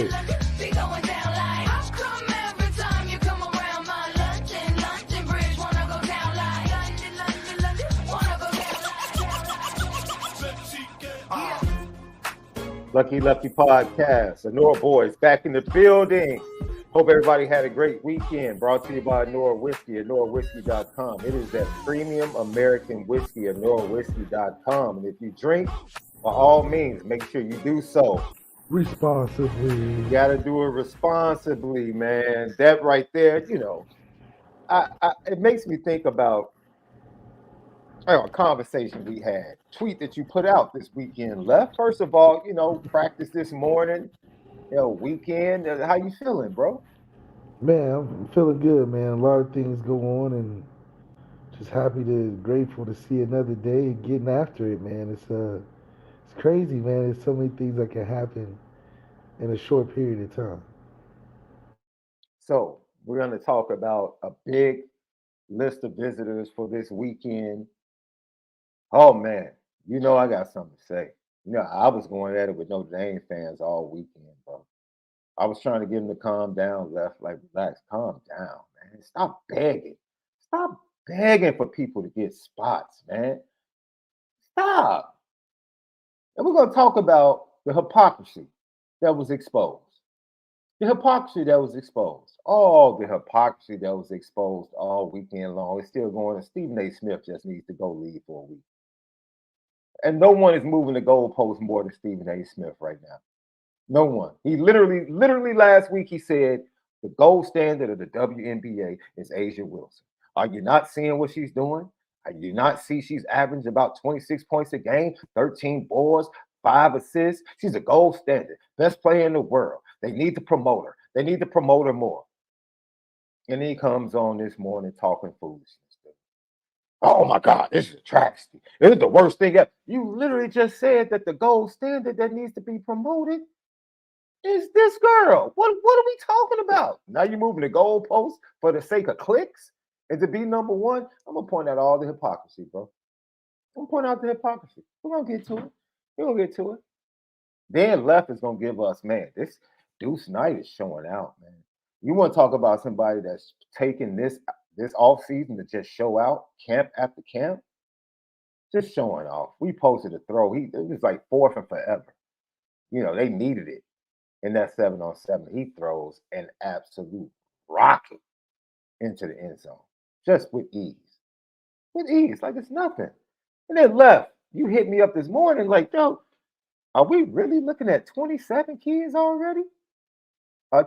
ahead. Lucky Lefty Podcast, the Nora Boys back in the building. Hope everybody had a great weekend. Brought to you by Nora Whiskey at NoraWhiskey.com. It is that premium American whiskey at NoraWhiskey.com. And if you drink, by all means, make sure you do so Responsibly. You got to do it responsibly, man. That right there, you know, it makes me think about a conversation we had, tweet that you put out this weekend. Left, first of all, you know, practice this morning, weekend. How you feeling, bro? Man, I'm feeling good, man. A lot of things go on, and just grateful to see another day and getting after it, man. It's crazy, man. There's so many things that can happen in a short period of time. So we're going to talk about a big list of visitors for this weekend. Oh man, you know I got something to say. You know, I was going at it with Notre Dame fans all weekend, bro. I was trying to get them to calm down, Left, like, relax, calm down, man. Stop begging. Stop begging for people to get spots, man. Stop. And we're going to talk about the hypocrisy that was exposed. The hypocrisy that was exposed. All the hypocrisy that was exposed all weekend long. It's still going on. Stephen A. Smith just needs to go leave for a week. And no one is moving the goalpost more than Stephen A. Smith right now. No one. He literally last week he said the gold standard of the WNBA is A'ja Wilson. Are you not seeing what she's doing? Are you not see she's averaging about 26 points a game, 13 boards, 5 assists? She's a gold standard, best player in the world. They need to promote her. They need to promote her more. And he comes on this morning talking foolishness. Oh my God, this is a travesty. This is the worst thing ever. You literally just said that the gold standard that needs to be promoted is this girl. What are we talking about? Now you're moving the goalposts for the sake of clicks and to be number one. I'm gonna point out all the hypocrisy, bro. I'm gonna point out the hypocrisy. We're gonna get to it. We're gonna get to it. Then Left is gonna give us, man, this Deuce Knight is showing out, man. You want to talk about somebody that's taking this off season to just show out camp after camp? Just showing off. We posted a throw. It was like fourth and forever. You know, they needed it in that 7-on-7. He throws an absolute rocket into the end zone just with ease. With ease, like it's nothing. And then Left. You hit me up this morning like, yo, are we really looking at 27 kids already?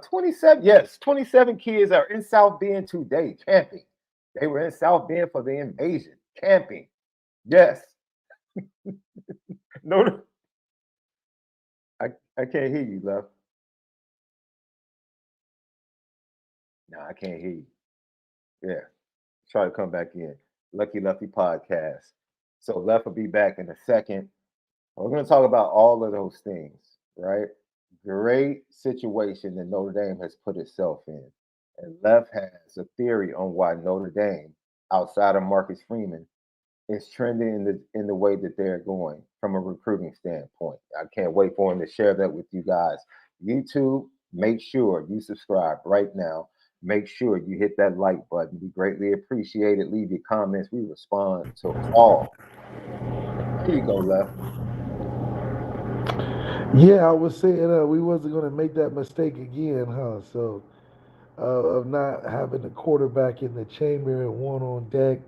27, yes, 27 kids are in South Bend today camping. They were in South Bend for the invasion, camping. Yes. No, I can't hear you, Left. No, I can't hear you. Yeah. Try to come back in. Lucky Lefty Podcast. So Left will be back in a second. We're going to talk about all of those things, right? Great situation that Notre Dame has put itself in. And Left has a theory on why Notre Dame, outside of Marcus Freeman, is trending in the way that they're going from a recruiting standpoint. I can't wait for him to share that with you guys. YouTube, make sure you subscribe right now. Make sure you hit that like button. We greatly appreciate it. Leave your comments. We respond to all. Here you go, Left. Yeah, I was saying we wasn't going to make that mistake again, huh? So, of not having the quarterback in the chamber and one on deck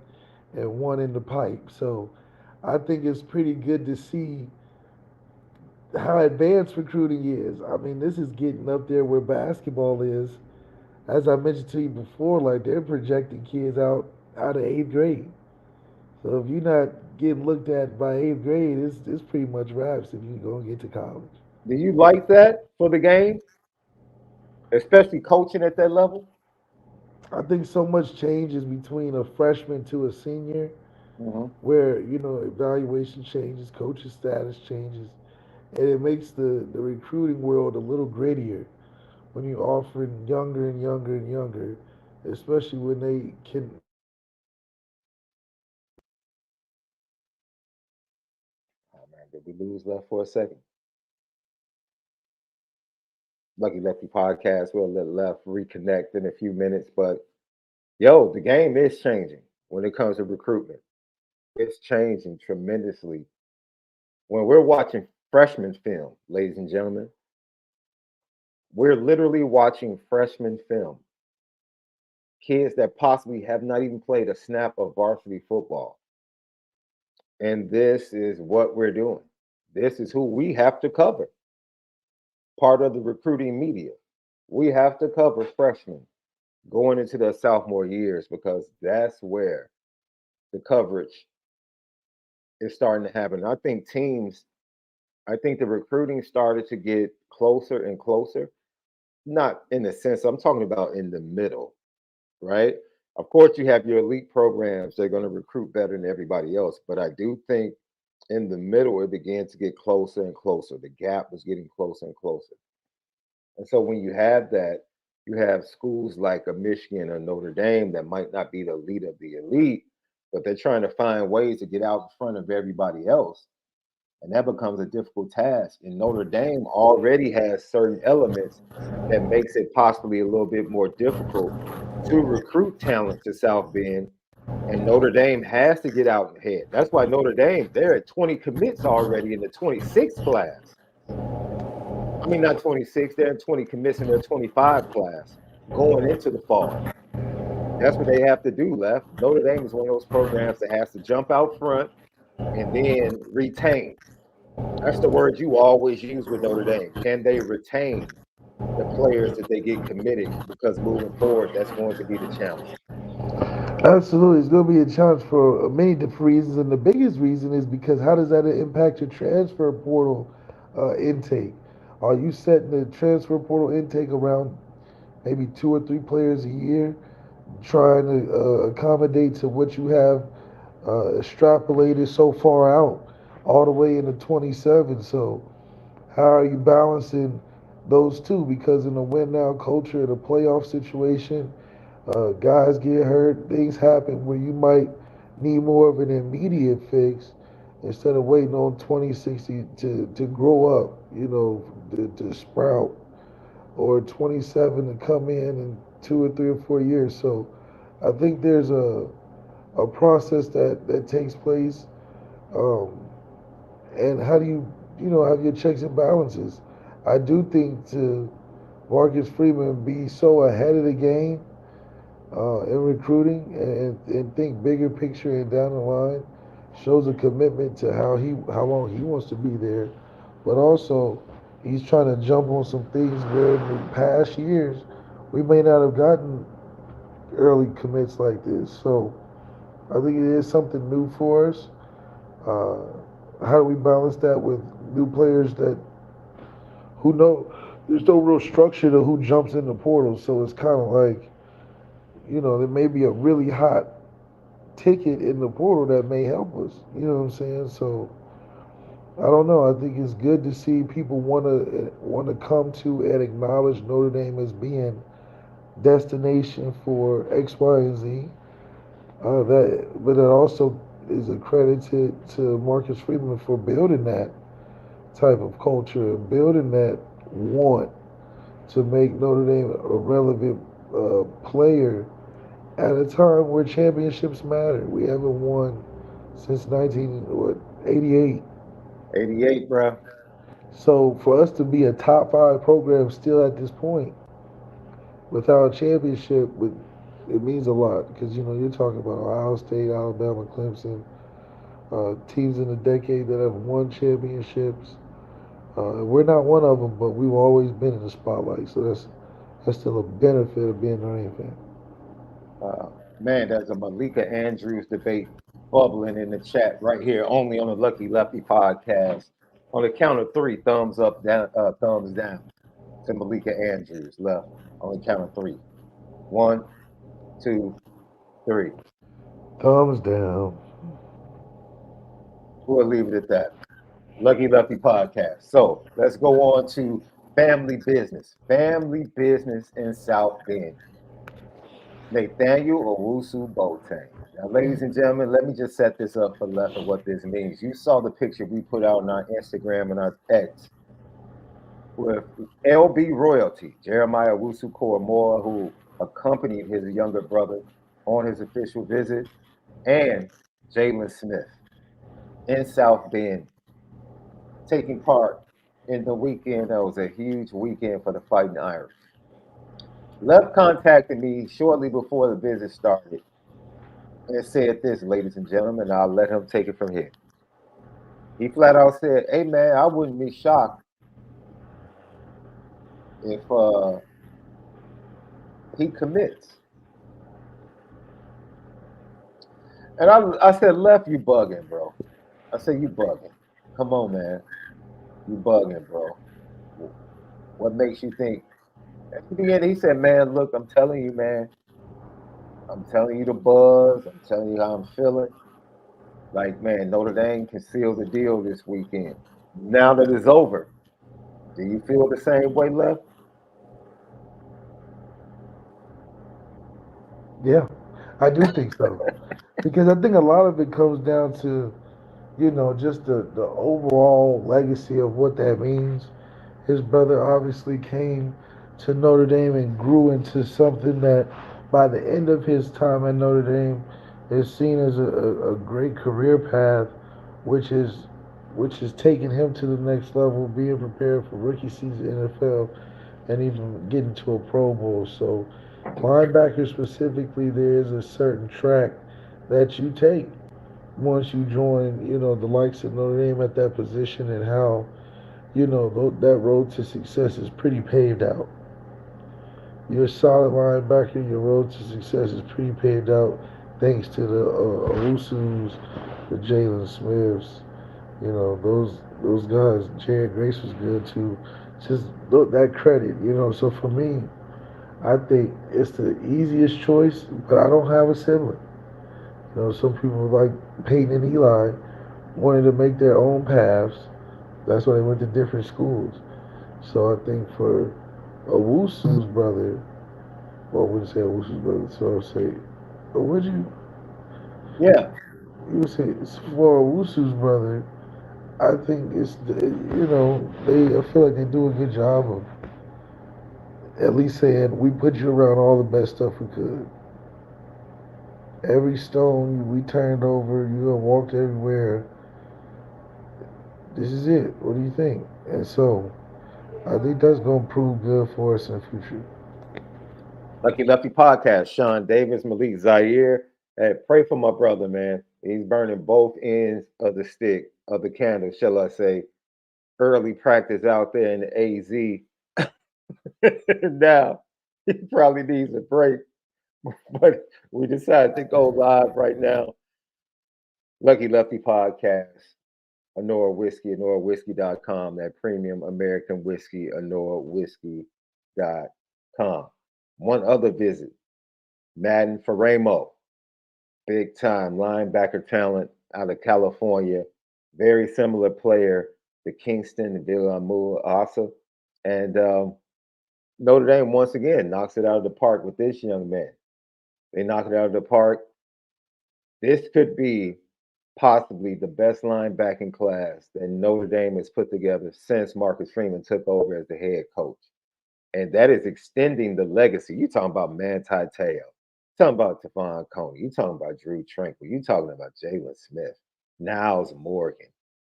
and one in the pipe. So, I think it's pretty good to see how advanced recruiting is. I mean, this is getting up there where basketball is. As I mentioned to you before, like they're projecting kids out of eighth grade. So if you're not getting looked at by eighth grade, it's pretty much wraps if you go and get to college. Do you like that for the game, especially coaching at that level? I think so much changes between a freshman to a senior, Mm-hmm. where evaluation changes, coaching status changes, and it makes the recruiting world a little grittier when you're offering younger and younger and younger, especially when they can. Oh man, did we lose Left for a second? Lucky Lefty podcast. We'll let Left reconnect in a few minutes. But yo, the game is changing when it comes to recruitment. It's changing tremendously. When we're watching freshman film, ladies and gentlemen, we're literally watching freshman film. Kids that possibly have not even played a snap of varsity football. And this is what we're doing. This is who we have to cover. Part of the recruiting media. We have to cover freshmen going into their sophomore years because that's where the coverage is starting to happen. I think the recruiting started to get closer and closer. Not in the sense I'm talking about in the middle, right? Of course, you have your elite programs, they're going to recruit better than everybody else. But I do think in the middle, it began to get closer and closer. The gap was getting closer and closer. And so when you have that, you have schools like a Michigan or Notre Dame that might not be the elite of the elite, but they're trying to find ways to get out in front of everybody else. And that becomes a difficult task. And Notre Dame already has certain elements that makes it possibly a little bit more difficult to recruit talent to South Bend. And Notre Dame has to get out ahead. That's why Notre Dame, they're at 20 commits already in the 26th class. I mean, not 26, they're in 20 commits in their 25 class going into the fall. That's what they have to do, Left. Notre Dame is one of those programs that has to jump out front and then retain. That's the word you always use with Notre Dame. Can they retain the players that they get committed? Because moving forward, that's going to be the challenge. Absolutely, it's going to be a challenge for many different reasons, and the biggest reason is because how does that impact your transfer portal intake? Are you setting the transfer portal intake around maybe two or three players a year, trying to accommodate to what you have extrapolated so far out, all the way into 27? So how are you balancing those two? Because in the win now culture, in a playoff situation, guys get hurt, things happen where you might need more of an immediate fix instead of waiting on 2060 to grow up, to sprout, or 27 to come in 2 or 3 or 4 years. So I think there's a process that takes place. Um, and how do you have your checks and balances? I do think to Marcus Freeman be so ahead of the game in recruiting and think bigger picture and down the line shows a commitment to how long he wants to be there, but also he's trying to jump on some things where in the past years we may not have gotten early commits like this. So I think it is something new for us. Uh, how do we balance that with new players that who know there's no real structure to who jumps in the portal? So it's kind of like there may be a really hot ticket in the portal that may help us. You know what I'm saying? So I don't know. I think it's good to see people want to come to and acknowledge Notre Dame as being destination for X, Y, and Z. But it also is accredited to Marcus Freeman for building that type of culture and building that want to make Notre Dame a relevant player at a time where championships matter. We haven't won since 1988. 88, bro. So for us to be a top five program still at this point without a championship, it means a lot because you're talking about Ohio State, Alabama, Clemson, teams in the decade that have won championships. We're not one of them, but we've always been in the spotlight. So that's still a benefit of being an Notre Dame fan. Uh, man, there's a Malika Andrews debate bubbling in the chat right here, only on the Lucky Lefty podcast. On the count of three, thumbs up, down, thumbs down to Malika Andrews. Left on the count of three. One, two, three. Thumbs down. We'll leave it at that. Lucky Lefty podcast. So let's go on to family business. Family business in South Bend. Nathaniel OWUSU-BOATENG. Now, ladies and gentlemen, let me just set this up for Left and what this means. You saw the picture we put out on our Instagram and our X with LB royalty, Jeremiah Owusu-Koramoah, who accompanied his younger brother on his official visit, and Jalen Smith in South Bend, taking part in the weekend. That was a huge weekend for the Fighting Irish. Left contacted me shortly before the visit started and said this, ladies and gentlemen, I'll let him take it from here. He flat out said, "Hey man, I wouldn't be shocked if he commits." And I said, "Left, you bugging, bro." I said, "You bugging. Come on, man. You bugging, bro. What makes you think?" At the beginning, he said, "Man, look, I'm telling you, man. I'm telling you the buzz. I'm telling you how I'm feeling. Like, man, Notre Dame can seal the deal this weekend. Now that it's over, do you feel the same way, Left?" Yeah, I do think so. Because I think a lot of it comes down to, just the overall legacy of what that means. His brother obviously came to Notre Dame and grew into something that by the end of his time at Notre Dame is seen as a great career path, which is which is taking him to the next level, being prepared for rookie season NFL and even getting to a Pro Bowl. So linebacker specifically, there is a certain track that you take once you join, the likes of Notre Dame at that position, and how, that road to success is pretty paved out. You're a solid linebacker. Your road to success is pretty paved out, thanks to the Owusus, the Jalen Smiths. Those guys. Jared Grace was good too. Just look that credit. So for me, I think it's the easiest choice, but I don't have a sibling. Some people like Peyton and Eli wanted to make their own paths. That's why they went to different schools. So I think for Owusu's brother, well, I wouldn't say Owusu's brother, so I would say, would you? Yeah. You would say for Owusu's brother, I think they I feel like they do a good job of at least saying we put you around all the best stuff we could. Every stone we turned over, you have walked everywhere. This is it. What do you think? And so I think that's going to prove good for us in the future. Lucky Lefty podcast, Sean Davis, Malik Zaire. Hey, pray for my brother, man. He's burning both ends of the stick, of the candle, shall I say. Early practice out there in the AZ. Now, he probably needs a break, but we decided to go live right now. Lucky Lefty podcast, Onora Whiskey, OnoraWhiskey.com, that premium American whiskey, OnoraWhiskey.com. One other visit, MADDEN FARAIMO, big time linebacker talent out of California, very similar player to Kingston and Villamua Asa. And Notre Dame once again knocks it out of the park with this young man. They knock it out of the park. This could be possibly the best linebacking class that Notre Dame has put together since Marcus Freeman took over as the head coach. And that is extending the legacy. You talking about Manti Te'o. Talking about Tavon Coney. You talking about Drew Tranquil. You talking about Jalen Smith. Niles Morgan.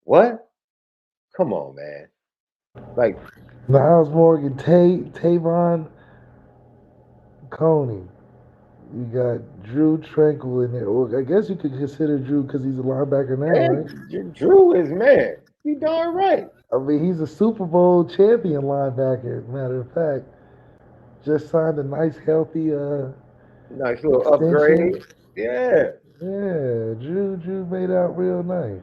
What? Come on, man. Like, Niles Morgan, Tavon Coney. You got Drew Tranquil in there. Well, I guess you could consider Drew because he's a linebacker now, right? and Drew is man. You darn right. I mean, he's a Super Bowl champion linebacker. Matter of fact, just signed a nice, healthy Nice little extension. upgrade. Yeah. Yeah, Drew made out real nice.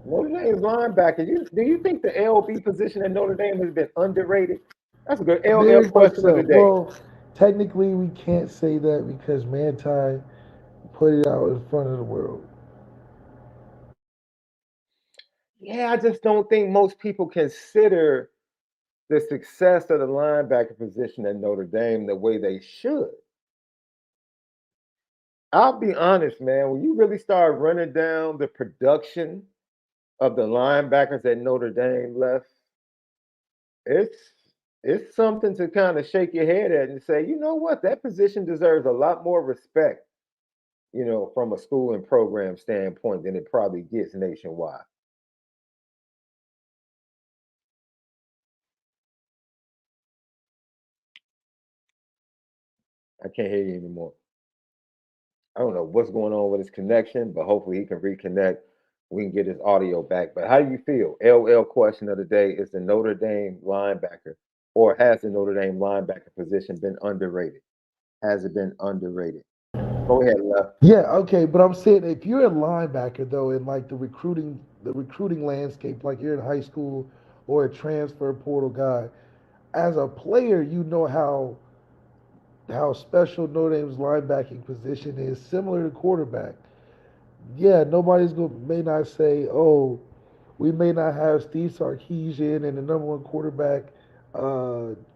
Notre Dame's linebacker. Do you think the LB position at Notre Dame has been underrated? That's a good LL Very much question of so. the day. Well, technically, we can't say that because Manti put it out in front of the world. Yeah, I just don't think most people consider the success of the linebacker position at Notre Dame the way they should. I'll be honest, man, when you really start running down the production of the linebackers at Notre Dame left, it's it's something to kind of shake your head at and say, you know what, that position deserves a lot more respect, from a school and program standpoint than it probably gets nationwide. I can't hear you anymore. I don't know what's going on with his connection, but hopefully he can reconnect. We can get his audio back. But how do you feel? LL question of the day is the Notre Dame linebacker, or has the Notre Dame linebacker position been underrated? Has it been underrated? Go ahead, Left. Yeah, okay, but I'm saying if you're a linebacker though, in like the recruiting landscape, like you're in high school or a transfer portal guy, as a player, you know how special Notre Dame's linebacking position is, similar to quarterback. Yeah, nobody's going may not say, oh, we may not have Steve Sarkisian and the number one quarterback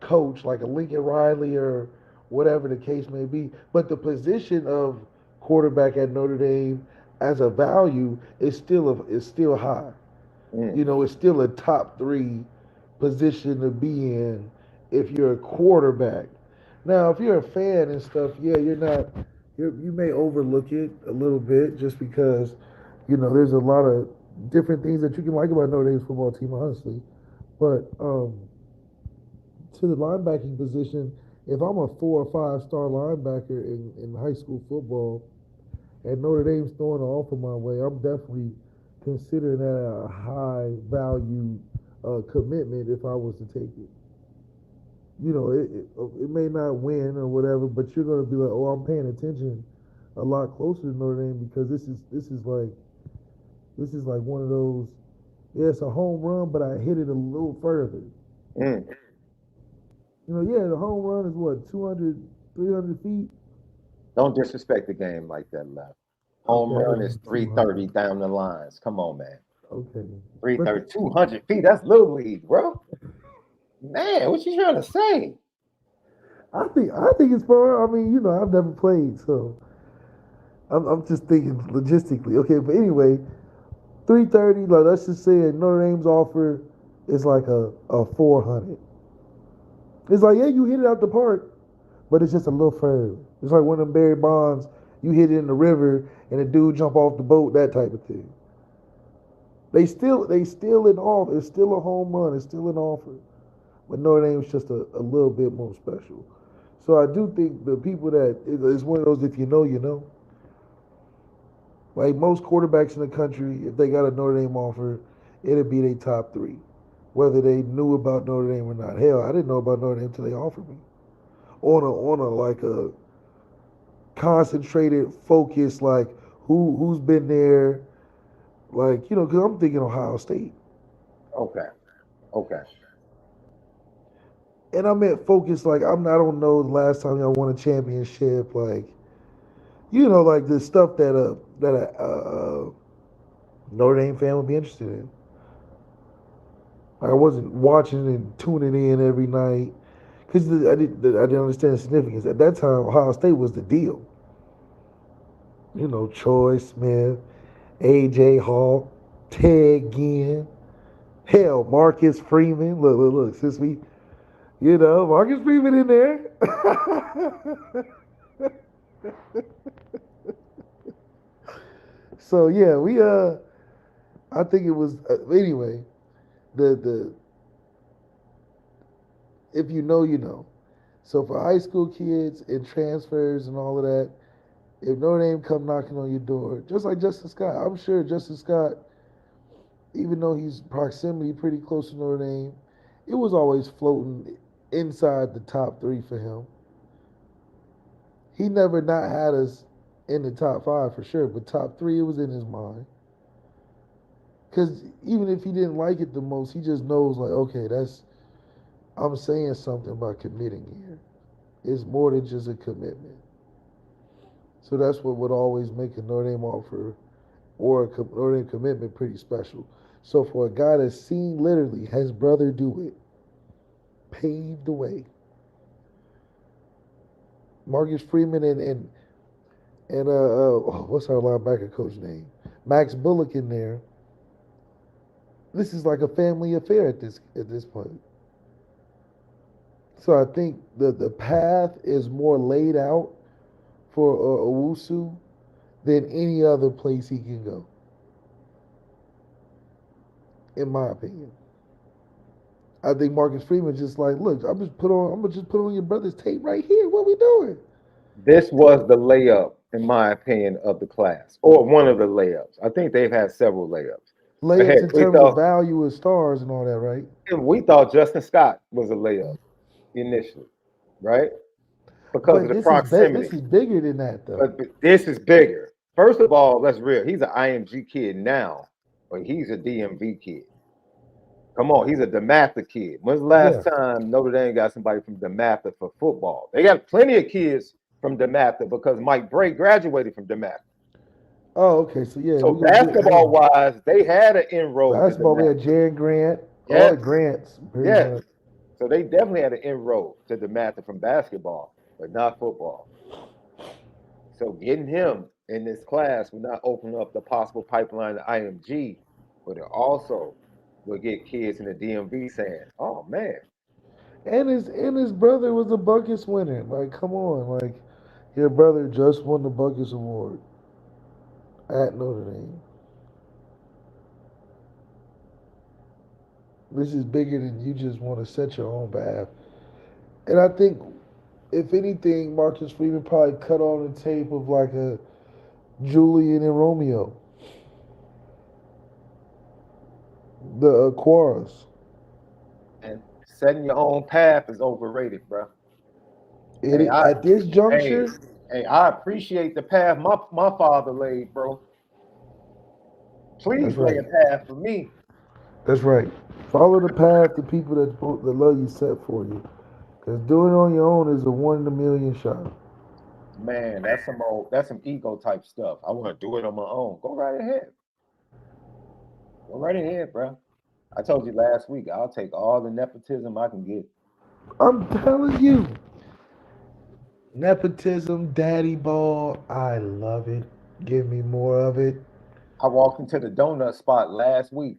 coach like a Lincoln Riley or whatever the case may be. But the position of quarterback at Notre Dame as a value is still high. Mm, It's still a top three position to be in if you're a quarterback. Now, if you're a fan and stuff, yeah, you may overlook it a little bit just because, there's a lot of different things that you can like about Notre Dame's football team, honestly. But to the linebacking position, if I'm a 4 or 5 star linebacker in high school football and Notre Dame's throwing an offer my way, I'm definitely considering that a high value commitment if I was to take it. It may not win or whatever, but you're going to be like, oh, I'm paying attention a lot closer to Notre Dame because this is like one of those. Yeah, it's a home run, but I hit it a little further. mm. Yeah, the home run is what 200, 300 feet. Don't disrespect the game like that, Left. Home Okay, I run was is just 200. 330 down the lines. Come on, man. Okay, but 330, 200 feet. That's little league, bro. Man, what you trying to say? I think it's far. I mean, I've never played, so I'm just thinking logistically. Okay, but anyway, 330. Like let's just say Notre Dame's offer is like a 400. It's like, yeah, you hit it out the park, but it's just a little further. It's like one of them Barry Bonds. You hit it in the river, and a dude jump off the boat. That type of thing. They still an offer. It's still a home run. It's still an offer. But Notre Dame's just a little bit more special. So I do think the people that it's one of those, if you know, you know. Like most quarterbacks in the country, if they got a Notre Dame offer, it'd be their top three, whether they knew about Notre Dame or not. Hell, I didn't know about Notre Dame until they offered me on a like a concentrated focus, like who's been there, like because I'm thinking Ohio State, Okay, okay. and I meant focus like I don't know the last time y'all won a championship, like like the stuff that Notre Dame fan would be interested in. Like I wasn't watching and tuning in every night because I didn't understand the significance at that time. Ohio State was the deal. Troy Smith, AJ Hawk, Ted Ginn, hell, Marcus Freeman. Look. Since Marcus Freeman in there. So yeah, I think it was anyway. The if you know, you know. So for high school kids and transfers and all of that, if Notre Dame come knocking on your door, just like Justin Scott, I'm sure Justin Scott, even though he's proximity pretty close to Notre Dame, it was always floating inside the top three for him. He never not had us in the top five for sure, but top three, it was in his mind. Because even if he didn't like it the most, he just knows like, okay, I'm saying something about committing here. It's more than just a commitment. So that's what would always make a Notre Dame offer or a Notre Dame commitment pretty special. So for a guy that's seen literally his brother do it, paved the way. Marcus Freeman and what's our linebacker coach name? Max Bullock in there. This is like a family affair at this point. So I think the path is more laid out for Owusu than any other place he can go, in my opinion. I think Marcus Freeman just like, look, I'm gonna just put on your brother's tape right here. What we doing? This was the layup, in my opinion, of the class, or one of the layups. I think they've had several layups. But Layups heck, in terms of value of stars and all that, right? we thought Justin Scott was a layup initially, right? Because of But the this proximity. is bigger than that though. But this is bigger. First of all, let's real. He's an IMG kid now, but he's a DMV kid. Come on, he's a DeMatha kid. When's the last Yeah. time Notre Dame got somebody from DeMatha for football? They got plenty of kids from DeMatha because Mike Bray graduated from DeMatha. Oh, okay. So yeah, So we gonna get basketball more. wise, they had an inroad to Basketball, we DeMatha. had Jared Grant, all the Yes, Grants, pretty yes. much. So they definitely had an inroad to DeMatha from basketball, but not football. So getting him in this class will not open up the possible pipeline to IMG, but it also will get kids in the DMV saying, "Oh man, And his brother was a Buckets winner. Like, come on, like your brother just won the Buckets Award at Notre Dame. This is bigger than you just want to set your own path. And I think, if anything, Marcus Freeman probably cut on the tape of like a Julian and Romeo, the Aquaras. and setting your own path is overrated, bro." Hey, It I at this hey juncture, hey I appreciate the path my father laid, bro. that's Please lay right. a path for me. That's right. Follow the path the people that love you set for you. Because doing it on your own is a one in a million shot. Man, that's some ego type stuff. I want to do it on my own. Go right ahead. Go right ahead, bro. I told you last week, I'll take all the nepotism I can get. I'm telling you, nepotism, daddy ball, I love it. Give me more of it. I walked into the donut spot last week,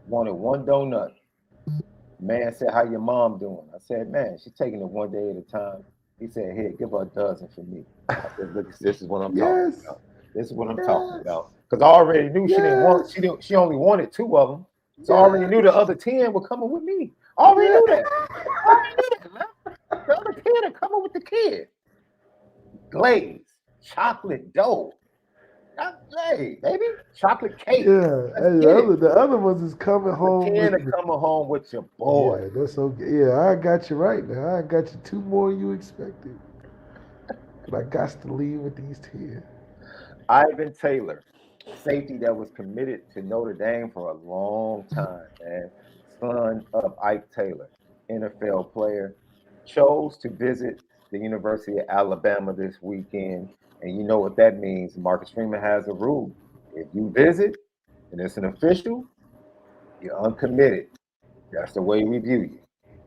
wanted one donut. Man said, "How your mom doing?" I said, "Man, she's taking it one day at a time." He said, "Here, give her a dozen for me." I said, "Look, this is what I'm talking Yes, about. This is what I'm talking yes, about." Because I already knew she didn't want. yes, She only wanted two of them. So I already knew the yes, other 10 were coming with me. I already yes. knew that. I already knew that, man. The other 10 are coming with the kid. Glaze, chocolate dough. Hey, baby, chocolate cake. Yeah, Let's and get it. the other ones is coming The home 10 with are the. coming home with your boy. Yeah, that's okay. Yeah, I got you right now. I got you two more than you expected. But I got to leave with these 10. Ivan Taylor, safety that was committed to Notre Dame for a long time, man. Son of Ike Taylor, NFL player, chose to visit the University of Alabama this weekend. And you know what that means. Marcus Freeman has a rule. If you visit and it's an official, you're uncommitted. That's the way we view you.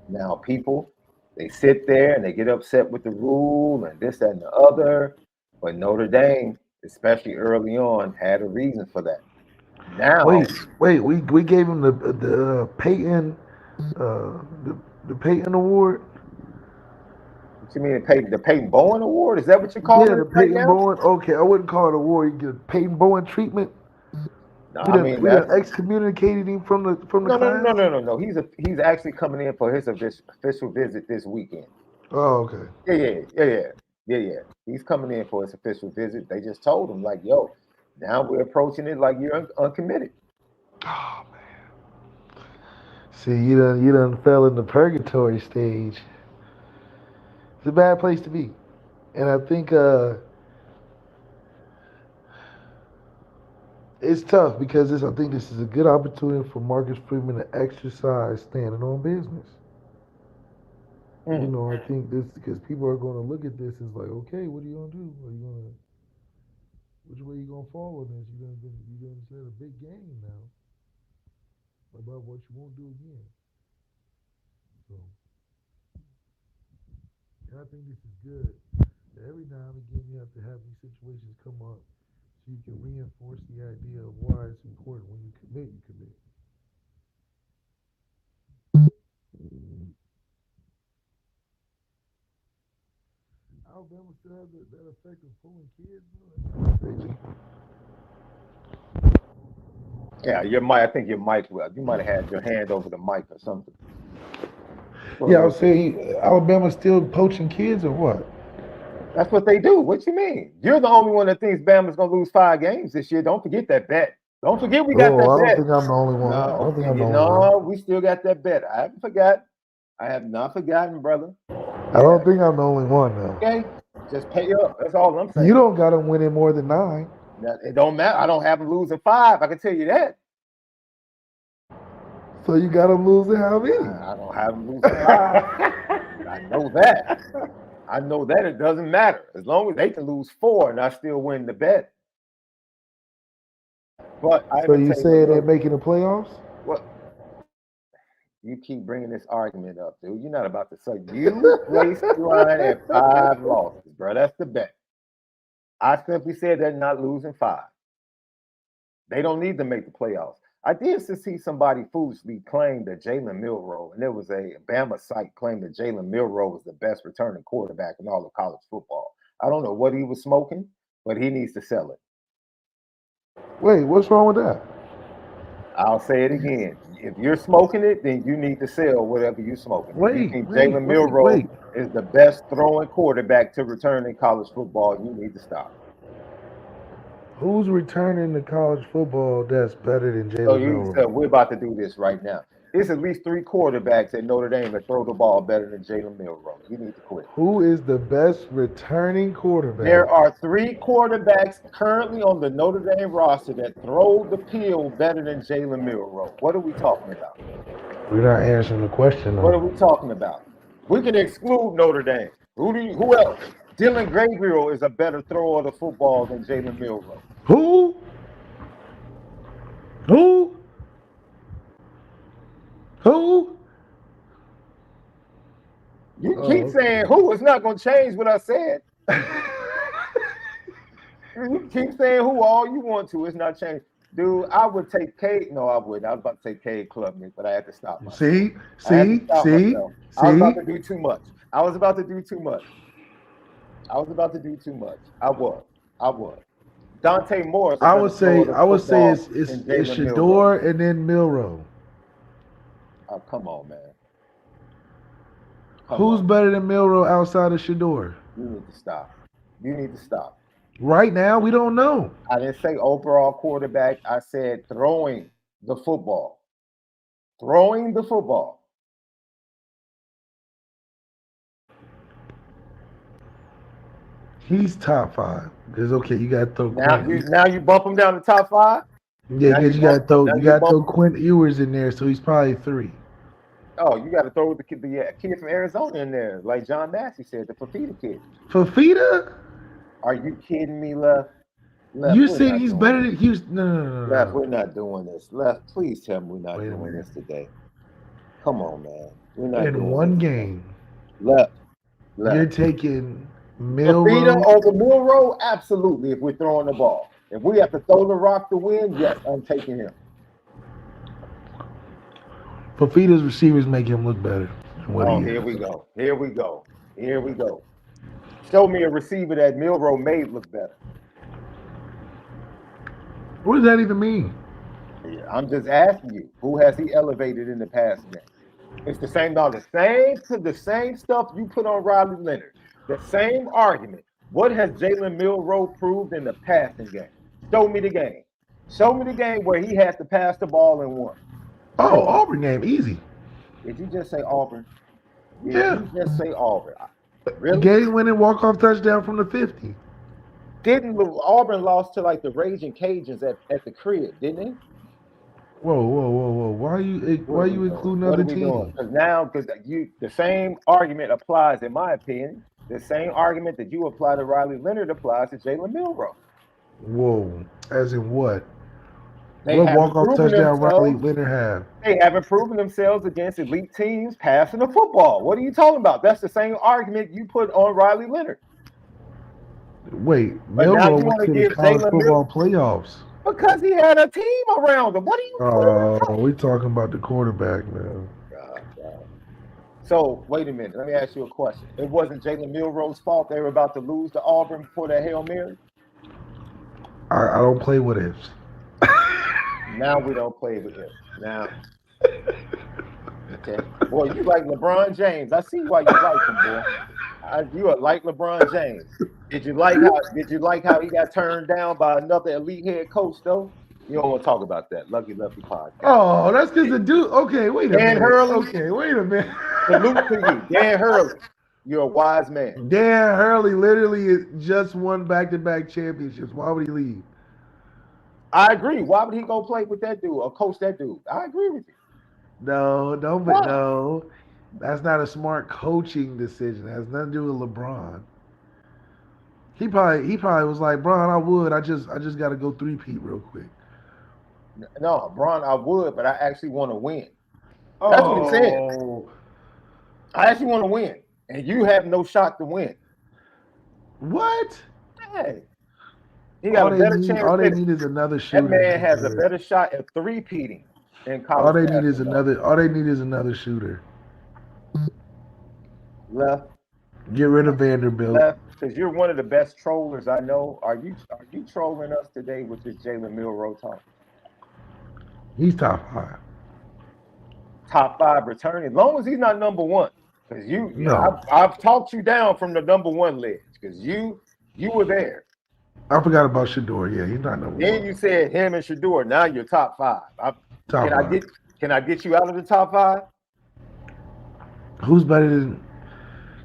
Now, people, they sit there and they get upset with the rule and this, that, and the other. But Notre Dame, especially early on, had a reason for that. Wait, Now, wait. We gave him the Peyton the Peyton Award. what you mean the Peyton Bowen Award? Is that what you're Yeah, calling the it right Peyton now? Bowen. Okay, I wouldn't call it a award. You get a Peyton Bowen treatment. No, I mean We done that's excommunicated him from the class. no. He's actually coming in for his official visit this weekend. Oh, okay. Yeah. He's coming in for his official visit. They just told him like, yo, now we're approaching it like you're uncommitted. Oh man. See, you done fell in the purgatory stage. It's a bad place to be, and I think it's tough because I think this is a good opportunity for Marcus Freeman to exercise standing on business. Mm. I think this because people are going to look at this as like, okay, what are you gonna do? Are you gonna which way you gonna fall on this? You gonna set a big game now about what you won't do again. So, and I think this is good. Every now and again, you have to have these situations come up so you can reinforce the idea of why it's important when you commit. You commit. Alabama still has that effect of pulling kids. That's crazy. Yeah, your mic. I think your mic. You might have had your hand over the mic or something. Yeah, I was saying Alabama's still poaching kids or what? That's what they do. What you mean? You're the only one that thinks Bama's gonna lose 5 games this year. Don't forget that bet. Don't forget we got that I don't bet. think I'm the only one. I No, don't think I'm the you only one. know, we still got that bet. I haven't forgot. I have not forgotten, brother. I don't think I'm the only one now. Okay, just pay up. That's all I'm saying. You don't got them winning more than 9. It don't matter. I don't have them losing 5. I can tell you that. So you got them losing how many? I don't have them losing 5. I know that. I know that it doesn't matter. As long as they can lose 4 and I still win the bet. But so you saying they're making the playoffs? What? You keep bringing this argument up, dude. You're not about to say you placed the line at 5 losses, bro. That's the bet. I simply said they're not losing 5. They don't need to make the playoffs. I did see somebody foolishly claim that Jalen Milroe, and there was a Bama site claimed that Jalen Milroe was the best returning quarterback in all of college football. I don't know what he was smoking, but he needs to sell it. Wait, what's wrong with that? I'll say it again. If you're smoking it, then you need to sell whatever you're smoking. If you think Jalen Milroe is the best throwing quarterback to return in college football, you need to stop. Who's returning to college football that's better than Jalen Milroe? So we're about to do this right now. There's at least 3 quarterbacks at Notre Dame that throw the ball better than Jalen Milroe. You need to quit. Who is the best returning quarterback? There are 3 quarterbacks currently on the Notre Dame roster that throw the pill better than Jalen Milroe. What are we talking about? We're not answering the question. What are we talking about? We can exclude Notre Dame. Who else? Dylan Gabriel is a better thrower of the football than Jalen Milroe. Who? You keep saying who. It's not going to change what I said. You keep saying who all you want to. It's not changing. Dude, I would take Cade. No, I wouldn't. I was about to say Cade Klubnik, but I had to stop myself. See? I was about to do too much. I was. Dante Morris. I would say it's Shador and then Milroe. Oh, come on, man. Who's better than Milroe outside of Shador? You need to stop. Right now, we don't know. I didn't say overall quarterback. I said throwing the football. He's top 5. Because you got to throw. Now you bump him down to top 5. Yeah, because you got to throw Quint Ewers in there, so he's probably 3. Oh, you got to throw the kid from Arizona in there, like John Massey said, the Fafita kid. Fafita? Are you kidding me, Left? You said he's better than Houston? No. Left, we're not doing this. Left, please tell me we're not doing this today. Come on, man. We're not in one game. Left. You're taking Milroe over Milroe? Absolutely, if we're throwing the ball. If we have to throw the rock to win, yes, I'm taking him. Fafita's receivers make him look better. Here we go. Show me a receiver that Milroe made look better. What does that even mean? Yeah, I'm just asking you, who has he elevated in the passing game? It's the same stuff you put on Riley Leonard. The same argument. What has Jalen Milroe proved in the passing game? Show me the game. Show me the game where he had to pass the ball and won. Oh, Auburn game, easy. Did you just say Auburn? Yeah. Did you just say Auburn? Really? Game-winning walk-off touchdown from the 50. Didn't Auburn lost to like the Raging Cajuns at the crib, didn't they? Whoa. Why you including other teams? Because the same argument applies, in my opinion. The same argument that you apply to Riley Leonard applies to Jalen Milroe. Whoa. As in what? What walk-off touchdown Riley Leonard have? They haven't proven themselves against elite teams passing the football. What are you talking about? That's the same argument you put on Riley Leonard. Wait, Milroe went to the college football playoffs. Because he had a team around him. What are you we talking about the quarterback now. So wait a minute. Let me ask you a question. It wasn't Jalen Milroe's fault they were about to lose to Auburn before that Hail Mary. I don't play what ifs. Now we don't play with him. Now, okay, boy, you like LeBron James. I see why you like him, boy. You are like LeBron James. Did you like how he got turned down by another elite head coach though? You don't want to talk about that. Lucky Lefty podcast. Oh, that's because the dude. Okay, wait a Dan minute. Hurley. Okay, wait a minute. Salute to you, Dan Hurley. You're a wise man. Dan Hurley literally just won back-to-back championships. Why would he leave? I agree. Why would he go play with that dude or coach that dude? I agree with you. No, but no. That's not a smart coaching decision. It has nothing to do with LeBron. He probably was like, Bron, I just got to go 3-peat real quick. No, Bron, I would, but I actually want to win. That's what he said. I actually want to win, and you have no shot to win. What? Hey, he got a better chance. All they need is another shooter. That man has a better shot at 3-peating in college. All they need is another shooter. Left. Get rid of Vanderbilt. Left, because you're one of the best trollers I know. Are you trolling us today with this Jalen Milroe talk? He's top 5. Top 5 returning, as long as he's not number 1. Because I've talked you down from the number 1 ledge. Because you were there. I forgot about Shador. Yeah, he's not number 1. Then you said him and Shador. Now you're top 5. Can I get you out of the top 5? Who's better than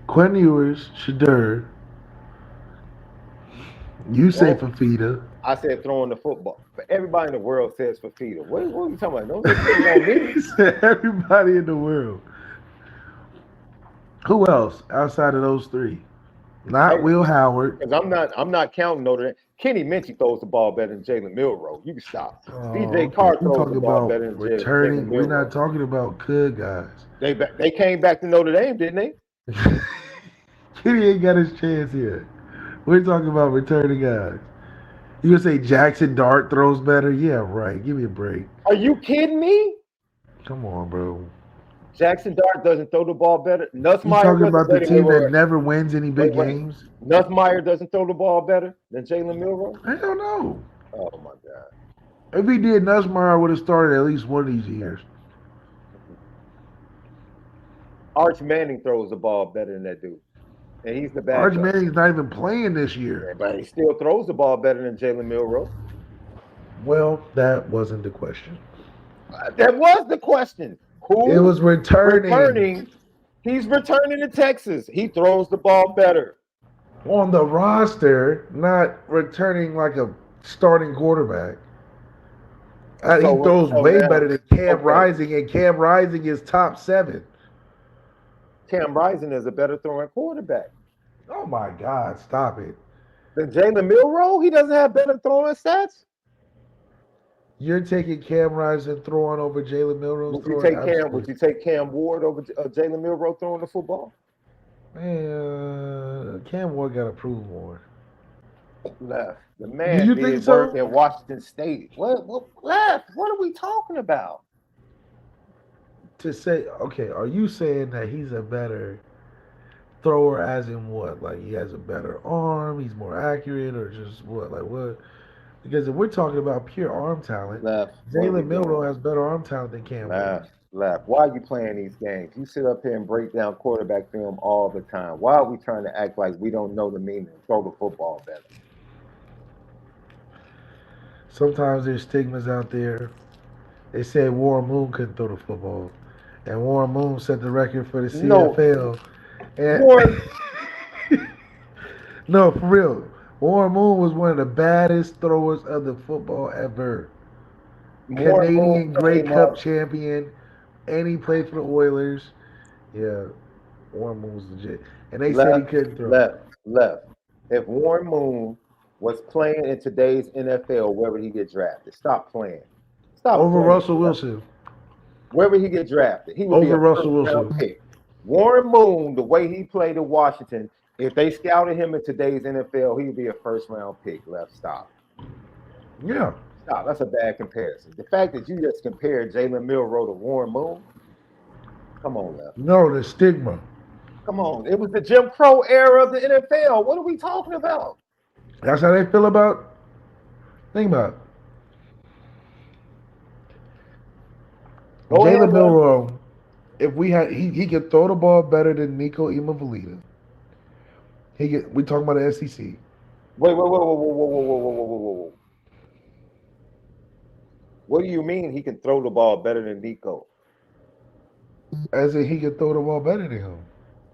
Quentin Ewers, Shador? You say Fafita. I said throwing the football. But everybody in the world says Fafita. What are you talking about? Don't on me. He said everybody in the world. Who else outside of those 3? Not Will Howard. Because I'm not counting Notre Dame. Kenny Minchie throws the ball better than Jalen Milroe. You can stop. DJ Carr throws the ball better than Jalen Milroe. We're not talking about good guys. They came back to Notre Dame, didn't they? Kenny ain't got his chance here. We're talking about returning guys. You gonna say Jackson Dart throws better? Yeah, right. Give me a break. Are you kidding me? Come on, bro. Jackson Dart doesn't throw the ball better. Nussmeier. You talking about the team that never wins any big games? Nussmeier doesn't throw the ball better than Jalen Milroe? Hell no. Oh my God. If he did, Nussmeier would have started at least one of these years. Arch Manning throws the ball better than that dude. And he's the backup. Arch Manning's not even playing this year. Yeah, but he still throws the ball better than Jalen Milroe. Well, that wasn't the question. That was the question. Who it was returning. He's returning to Texas. He throws the ball better. On the roster, not returning like a starting quarterback. He throws way better than Cam Rising, and Cam Rising is top 7. Cam Rising is a better throwing quarterback. Oh my God, stop it. Than Jalen Milroe? He doesn't have better throwing stats? You're taking Cam Rising throwing over Jalen Milroe? Would you take Cam Ward over Jalen Milroe throwing the football? Man, Cam Ward got to prove more. Left. The man did work at Washington State. What left? What are we talking about? To say, okay, are you saying that he's a better thrower as in what? Like he has a better arm, he's more accurate, or just what? Like what? Because if we're talking about pure arm talent, Jalen Milroe has better arm talent than Cam Ward. Left. Why are you playing these games? You sit up here and break down quarterback film all the time. Why are we trying to act like we don't know the meaning and throw the football better? Sometimes there's stigmas out there. They said Warren Moon couldn't throw the football. And Warren Moon set the record for the CFL. No, for real. Warren Moon was one of the baddest throwers of the football ever. Canadian Grey Cup champion. And he played for the Oilers. Yeah, Warren Moon was legit. And they said he couldn't throw. Left. If Warren Moon was playing in today's NFL, where would he get drafted? Stop playing. Over Russell Wilson. Where would he get drafted? He would be a Russell Wilson pick. Warren Moon, the way he played in Washington, if they scouted him in today's NFL, he would be a first-round pick. Left. Stop. Yeah. Stop. That's a bad comparison. The fact that you just compared Jalen Milroe to Warren Moon. Come on, Left. No, the stigma. Come on. It was the Jim Crow era of the NFL. What are we talking about? That's how they feel about. Think about it. Go ahead, Jalen Left. Milroe. If we had, he could throw the ball better than Nico Imavalita. We talking about the SEC. Wait, wait, wait, whoa, whoa, whoa, whoa, whoa, whoa, whoa, whoa, whoa. What do you mean he can throw the ball better than Nico? As in, he could throw the ball better than him.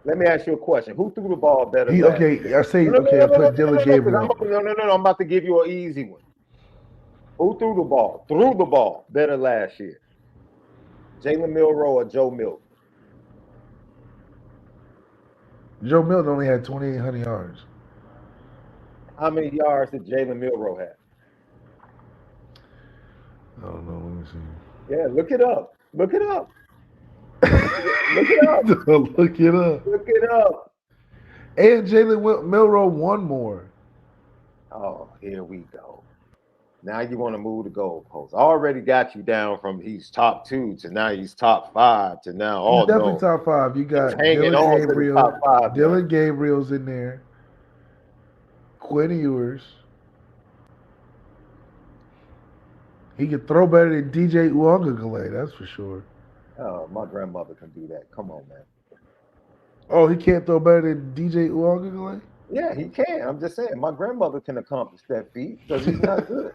Let me ask you a question. Who threw the ball better He last year? okay. I say No, no, okay. no, I no, no, no, put no, Dylan no, no, because Gabriel. I'm about to give you an easy one. Who threw the ball? Threw the ball better last year? Jalen Milroe or Joe Milton? Joe Milton only had 2,800 yards. How many yards did Jalen Milroe have? I don't know. Let me Yeah, look it up. Look it up. Look it up. see. Look it up. Look it up. And Milroe won more. Oh, here we go. Now you want to move the goalposts. I already got you down from he's top 2 to now he's top 5 to now. He's Oh definitely no, top 5. You he's got hanging on to the top 5 now. Dylan Gabriel's in there. Quinn Ewers. He could throw better than DJ Uongagale, that's for sure. Oh, my grandmother can do that. Come on, man. Oh, he can't throw better than DJ Uongagale? Yeah, he can. I'm just saying, my grandmother can accomplish that feat because he's not good.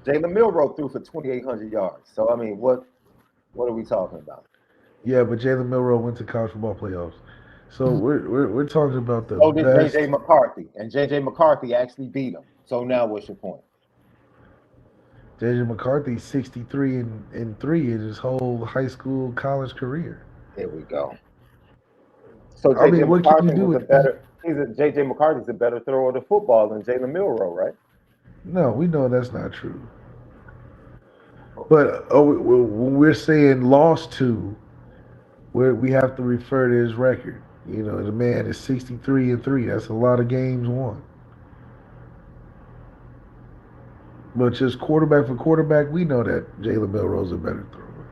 Jalen Milroe threw for 2,800 yards. So I mean, what are we talking about? Yeah, but Jalen Milroe went to college football playoffs. So we're talking about the So did best. JJ McCarthy, and JJ McCarthy actually beat him. So now what's your point? JJ McCarthy 63 and 3 in his whole high school college career. There we go. So I JJ mean, what can you McCarthy do was a with better. JJ McCarthy's a better thrower of the football than Jalen Milroe, right? No, we know that's not true. But when we're saying lost to, we have to refer to his record. You know, the man is 63 and 3. That's a lot of games won. But just quarterback for quarterback, we know that Jalen Milroe's a better thrower.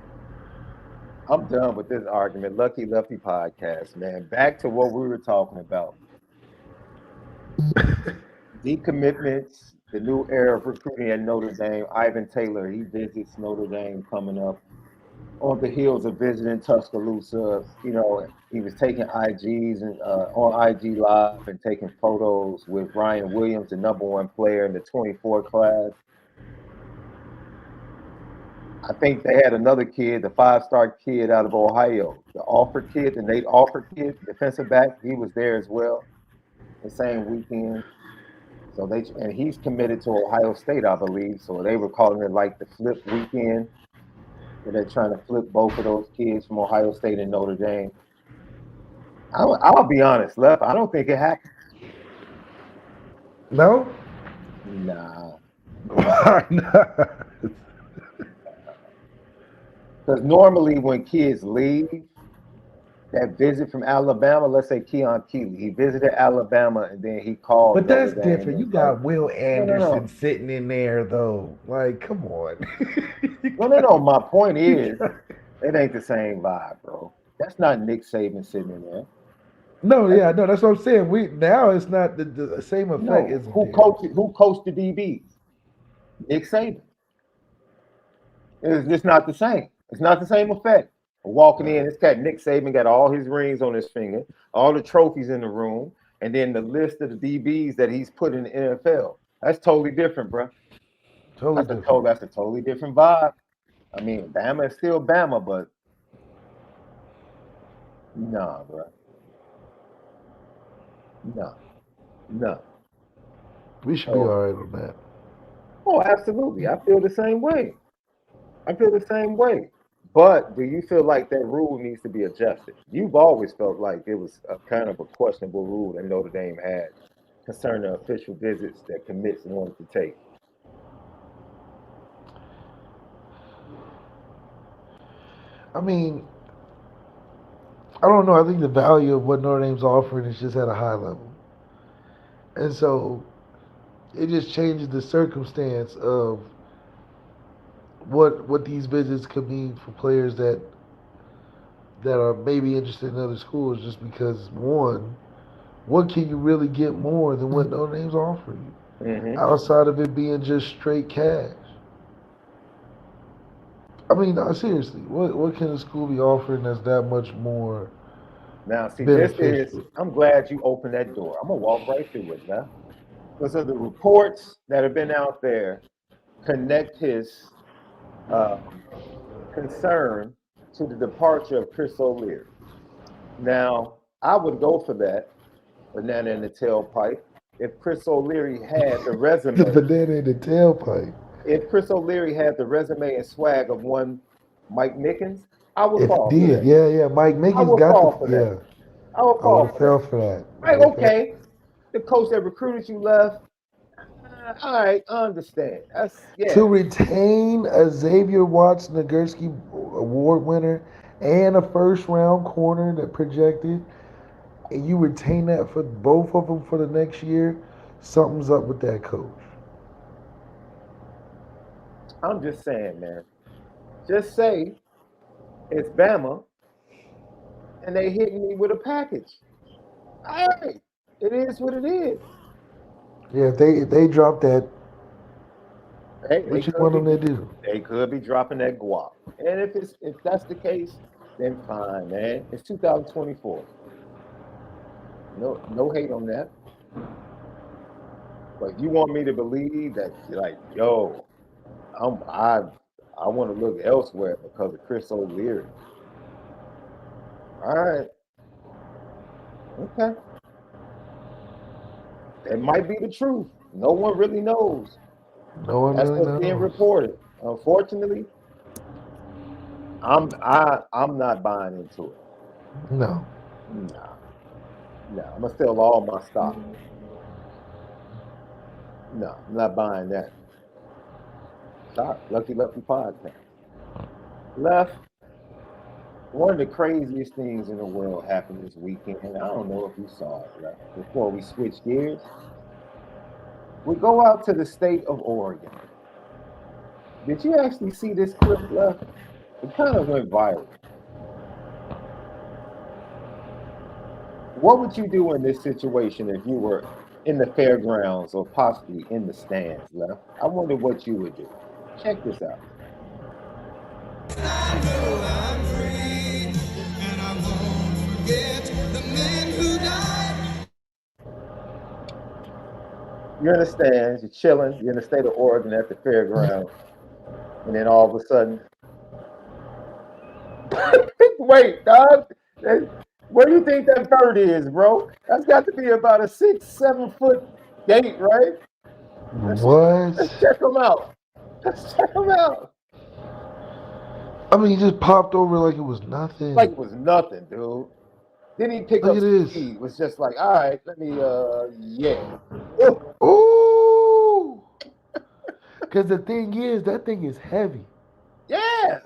I'm done with this argument. Lucky Lefty podcast, man. Back to what we were talking about. Decommitments, the new era of recruiting at Notre Dame. Ivan Taylor, he visits Notre Dame coming up on the heels of visiting Tuscaloosa. You know, he was taking IGs and on IG Live and taking photos with Ryan Williams, the #1 player in the 24 class. I think they had another kid, the 5-star kid out of Ohio, the Alford kid, the Nate Alford kid, defensive back. He was there as well the same weekend. So and he's committed to Ohio State, I believe. So they were calling it like the flip weekend. So they're trying to flip both of those kids from Ohio State and Notre Dame. I'll be honest, Left. I don't think it happened. No? Nah. Why not? Because normally when kids leave, that visit from Alabama, let's say Keon Keeley, he visited Alabama and then he called But Notre that's Dame different. and You was like, got Will no, no, Anderson no. sitting in there, though. Like, come on. No. My point is, it ain't the same vibe, bro. That's not Nick Saban sitting in there. No, yeah, no, that's what I'm saying. Now it's not the same effect No. isn't Who there. coached the DBs? Nick Saban. It's just not the same. It's not the same effect. Walking in, this cat Nick Saban got all his rings on his finger, all the trophies in the room, and then the list of the DBs that he's put in the NFL. That's totally different, bro. Totally different. That's a totally different vibe. I mean, Bama is still Bama, but nah, bro. No. We should be all right on that. Oh, absolutely. I feel the same way. But do you feel like that rule needs to be adjusted? You've always felt like it was a kind of a questionable rule that Notre Dame had concerning official visits that commits wanted to take. I mean, I don't know. I think the value of what Notre Dame's offering is just at a high level. And so it just changes the circumstance of what these visits could mean for players that are maybe interested in other schools, just because one, what can you really get more than what Notre Dame's offering you Mm-hmm. outside of it being just straight cash? I mean, seriously, what can a school be offering that's that much more Now, see, beneficial? I'm glad you opened that door. I'm going to walk right through it, man. Because of the reports that have been out there, connect his um, concern to the departure of Chris O'Leary. Now, I would go for that banana in the tailpipe if Chris O'Leary had the The resume. banana in the tailpipe. If Chris O'Leary had the resume and swag of one Mike Mickens, I would If he fall for did, that. yeah, yeah. Mike I Mickens would got the fall for that. yeah. I would I would fall have for that. fell for that. I Like, would have fell. okay, the coach that recruited you left. All right, I understand. That's To yeah. retain a Xavier Watts Nagurski Award winner and a first round corner that projected, and you retain that for both of them for the next year, something's up with that coach. I'm just saying, man. Just say it's Bama and they hitting me with a package. All right, it is what it is. Yeah, if they drop that, Hey, what you want them to do? they could be dropping that guap. And if that's the case, then fine, man. It's 2024. No hate on that. But you want me to believe that like, yo, I'm I want to look elsewhere because of Chris O'Leary. All right, okay. That might be the truth. No one really knows. No one That's really what's being knows. reported. Unfortunately, I'm not buying into it. No. Nah, nah. I'm gonna sell all my stock. No, I'm not buying that. Sorry, Lucky Lefty podcast. Left. One of the craziest things in the world happened this weekend. I don't know if you saw it, Left. Before we switch gears, we go out to the state of Oregon. Did you actually see this clip, Left? It kind of went viral. What would you do in this situation if you were in the fairgrounds or possibly in the stands, Left? I wonder what you would do. Check this out. I know I'm free, and I won't forget the men who died. You're in the stands, you're chilling, you're in the state of Oregon at the fairground, and then all of a sudden, wait, dog, where do you think that bird is, bro? That's got to be about a 6, 7 foot gate, right? What? Let's check them out. Let's check them out. I mean, he just popped over like it was nothing. Like it was nothing, dude. Then he pick Look up at this. speed. Was just like, all right, let me, yeah. Ooh. Because the thing is, that thing is heavy. Yeah.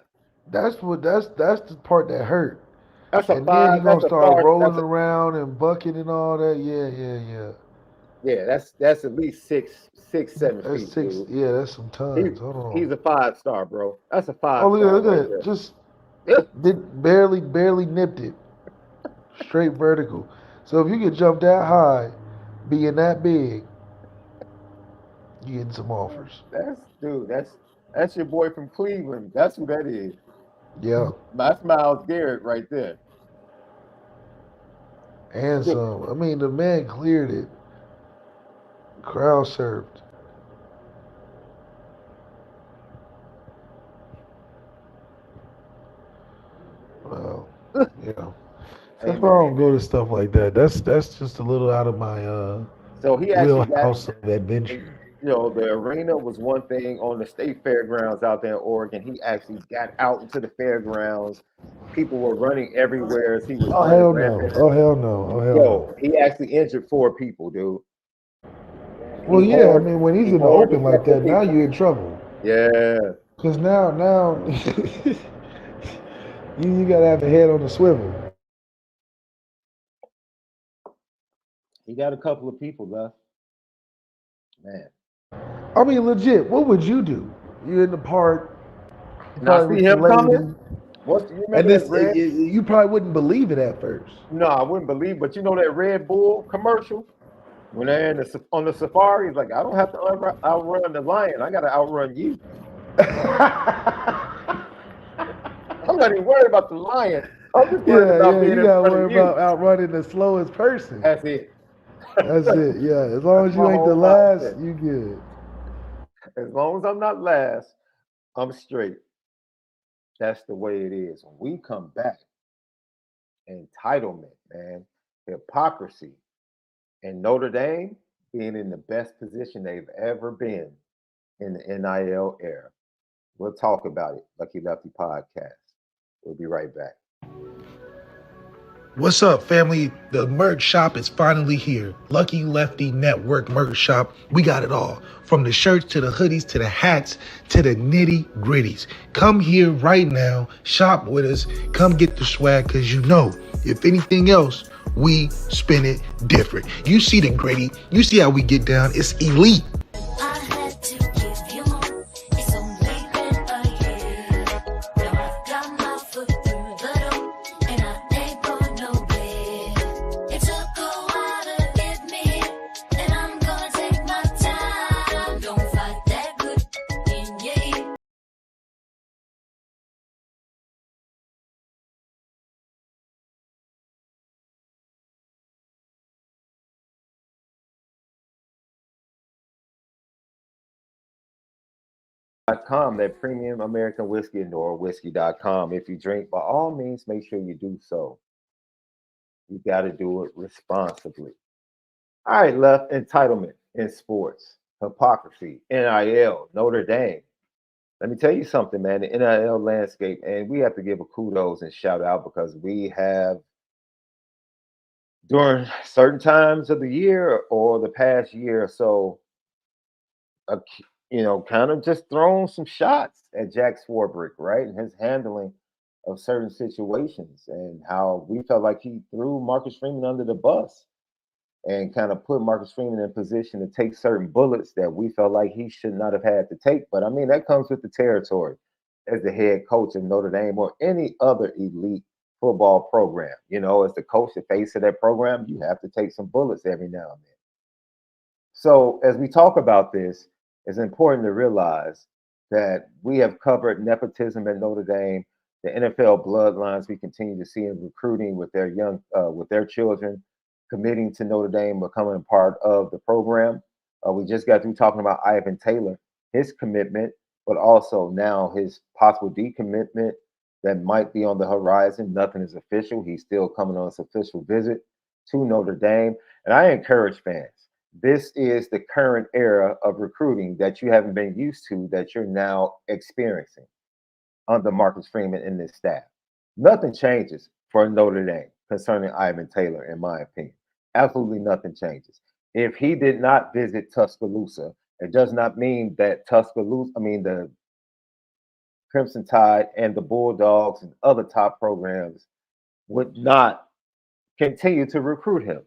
That's the part that hurt. That's a And then he five. gonna That's a start far. rolling That's a around and bucking and all that. Yeah, yeah, yeah. yeah. That's at least 6, 7 feet, That's six. dude. Yeah, that's some He tons. Hold he's on. a 5 star, bro. That's a Oh, five look at star it, right look at it. there. Just Yeah. barely nipped it. Straight vertical. So if you can jump that high, being that big, you getting some offers. That's dude. That's your boy from Cleveland. That's who that is. Yeah, That's Miles Garrett right there. and Dude, some. I mean, the man cleared it. Crowd surfed. Well, yeah. hey That's why I man. don't go to stuff like that. That's just a little out of my So he actually got wheelhouse of adventure. the arena was one thing on the state fairgrounds out there in Oregon. He actually got out into the fairgrounds. People were running everywhere as he was Oh running hell no! rampant. Oh hell no! Oh hell no! Yo, he actually injured 4 people, dude. Well, He yeah. I hoard mean, when he's he in the hoarded a open like couple of that, now people. you're in trouble. Yeah. Cause now, you gotta have a head on the swivel. He got a couple of people left. Man. I mean, legit. What would you do? You're in the park. And I see him coming. slated. What you And remember that this, red? you probably wouldn't believe it at first. No, I wouldn't believe. But you know that Red Bull commercial when they're on the safari, he's like, I don't have to outrun the lion. I got to outrun you. I'm not even worried about the lion. I'm just worried about being you in gotta front worry of you. about outrunning the slowest person. That's it. That's it. Yeah, as long That's as you my ain't the whole last, mindset. you good. As long as I'm not last, I'm straight. That's the way it is. When we come back, entitlement, man, hypocrisy, and Notre Dame being in the best position they've ever been in the NIL era. We'll talk about it. Lucky Lefty Podcast. We'll be right back. What's up, family? The merch shop is finally here. Lucky Lefty Network merch shop. We got it all. From the shirts to the hoodies to the hats to the nitty gritties. Come here right now. Shop with us. Come get the swag because you know, if anything else, we spin it different. You see the gritty. You see how we get down. It's elite. I had to give you more. It's only been a year. Now I've got my foot through the door, and I ain't going nowhere. It took a while to get me here, and I'm gonna take my time. Don't fight that good in your ear. .com, that premium American whiskey, and NoraWhiskey.com. If you drink, by all means, make sure you do so. You got to do it responsibly. All right, left entitlement in sports, hypocrisy, NIL, Notre Dame. Let me tell you something, man. The NIL landscape, and we have to give a kudos and shout out because we have, during certain times of the year or the past year or so, kind of just thrown some shots at Jack Swarbrick, right? And his handling of certain situations and how we felt like he threw Marcus Freeman under the bus and kind of put Marcus Freeman in position to take certain bullets that we felt like he should not have had to take. But I mean, that comes with the territory as the head coach of Notre Dame or any other elite football program. You know, as the coach, the face of that program, you have to take some bullets every now and then. So as we talk about this, it's important to realize that we have covered nepotism at Notre Dame, the NFL bloodlines we continue to see in recruiting with their with their children committing to Notre Dame, becoming a part of the program. We just got through talking about Ivan Taylor, his commitment, but also now his possible decommitment that might be on the horizon. Nothing is official. He's still coming on his official visit to Notre Dame. And I encourage fans, this is the current era of recruiting that you haven't been used to, that you're now experiencing under Marcus Freeman and this staff. Nothing changes for Notre Dame concerning Ivan Taylor, in my opinion. Absolutely nothing changes. If he did not visit Tuscaloosa, it does not mean that the Crimson Tide and the Bulldogs and other top programs would not continue to recruit him.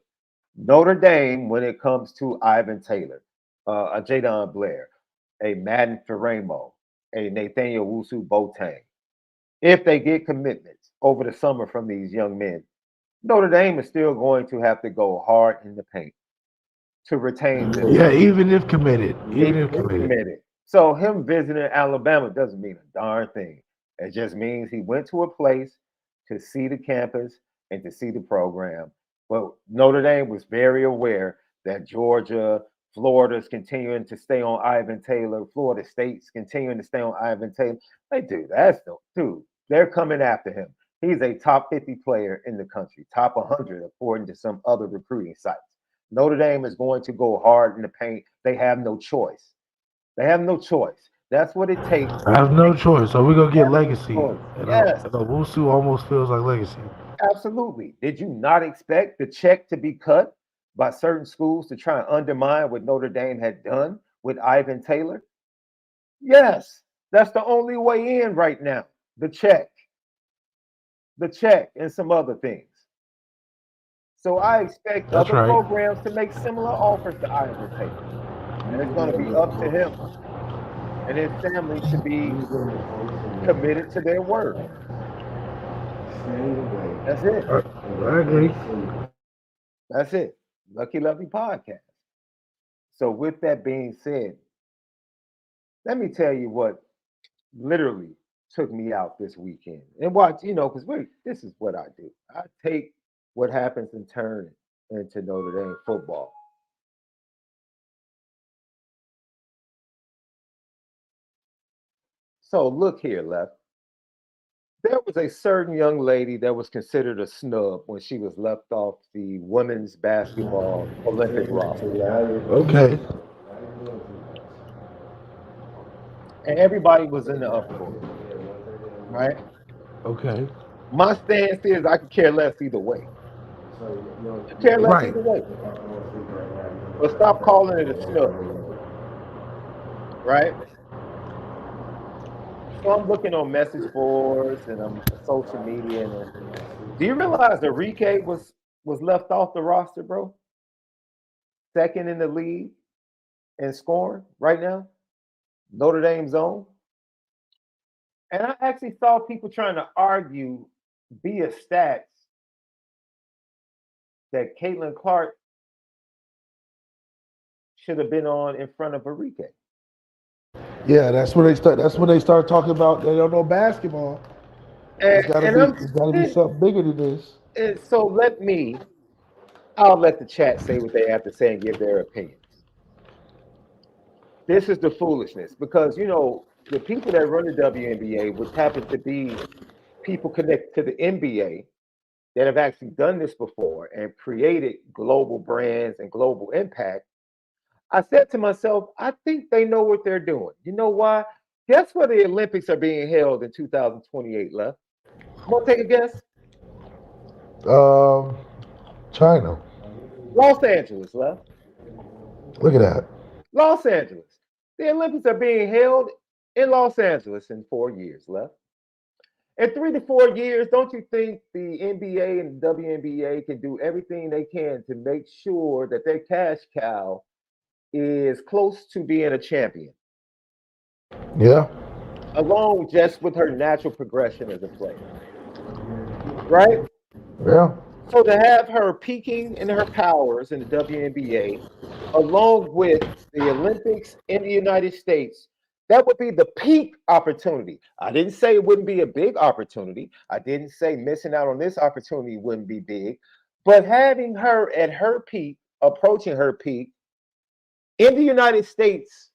Notre Dame, when it comes to Ivan Taylor, a Jadon Blair, a MADDEN FARAIMO, a Nathaniel OWUSU-BOATENG, if they get commitments over the summer from these young men, Notre Dame is still going to have to go hard in the paint to retain them. Yeah, even if committed. Even if committed. So him visiting Alabama doesn't mean a darn thing. It just means he went to a place to see the campus and to see the program. But Notre Dame was very aware that Georgia, Florida's continuing to stay on Ivan Taylor, Florida State's continuing to stay on Ivan Taylor. They do. They're coming after him. He's a top 50 player in the country, top 100, according to some other recruiting sites. Notre Dame is going to go hard in the paint. They have no choice. They have no choice. That's what it takes. I have no choice. So we're going to get legacy. Yes. And WUSU almost feels like legacy. Absolutely. Did you not expect the check to be cut by certain schools to try and undermine what Notre Dame had done with Ivan Taylor? Yes. That's the only way in right now. The check, and some other things. So I expect other programs to make similar offers to Ivan Taylor. And it's going to be up to him and his family should be committed to their word. That's it. I agree. That's it. Lucky Lovely Podcast. So with that being said, let me tell you what literally took me out this weekend. And watch, because this is what I do. I take what happens and turn it into Notre Dame football. So look here, Left. There was a certain young lady that was considered a snub when she was left off the women's basketball Olympic roster. Okay. And everybody was in the uproar, right? Okay. My stance is I could care less either way. I care less Right. either way. But stop calling it a snub, right? So I'm looking on message boards and I'm social media. And do you realize Enrique was left off the roster, bro? Second in the league in scoring right now, Notre Dame's own. And I actually saw people trying to argue via stats that Caitlyn Clark should have been on in front of Enrique. Yeah, that's when they start. That's when they start talking about they don't know basketball. It's gotta be something bigger than this. And so I'll let the chat say what they have to say and give their opinions. This is the foolishness because the people that run the WNBA, which happen to be people connected to the NBA that have actually done this before and created global brands and global impact. I said to myself, I think they know what they're doing. You know why? Guess where the Olympics are being held in 2028, Left? Want to take a guess? China. Los Angeles, Left. Look at that. Los Angeles. The Olympics are being held in Los Angeles in 4 years, Left. In 3 to 4 years, don't you think the NBA and the WNBA can do everything they can to make sure that their cash cow is close to being a champion? Yeah. Along just with her natural progression as a player. Right? Yeah. So to have her peaking in her powers in the WNBA, along with the Olympics in the United States, that would be the peak opportunity. I didn't say it wouldn't be a big opportunity. I didn't say missing out on this opportunity wouldn't be big. But having her at her peak, approaching her peak, in the United States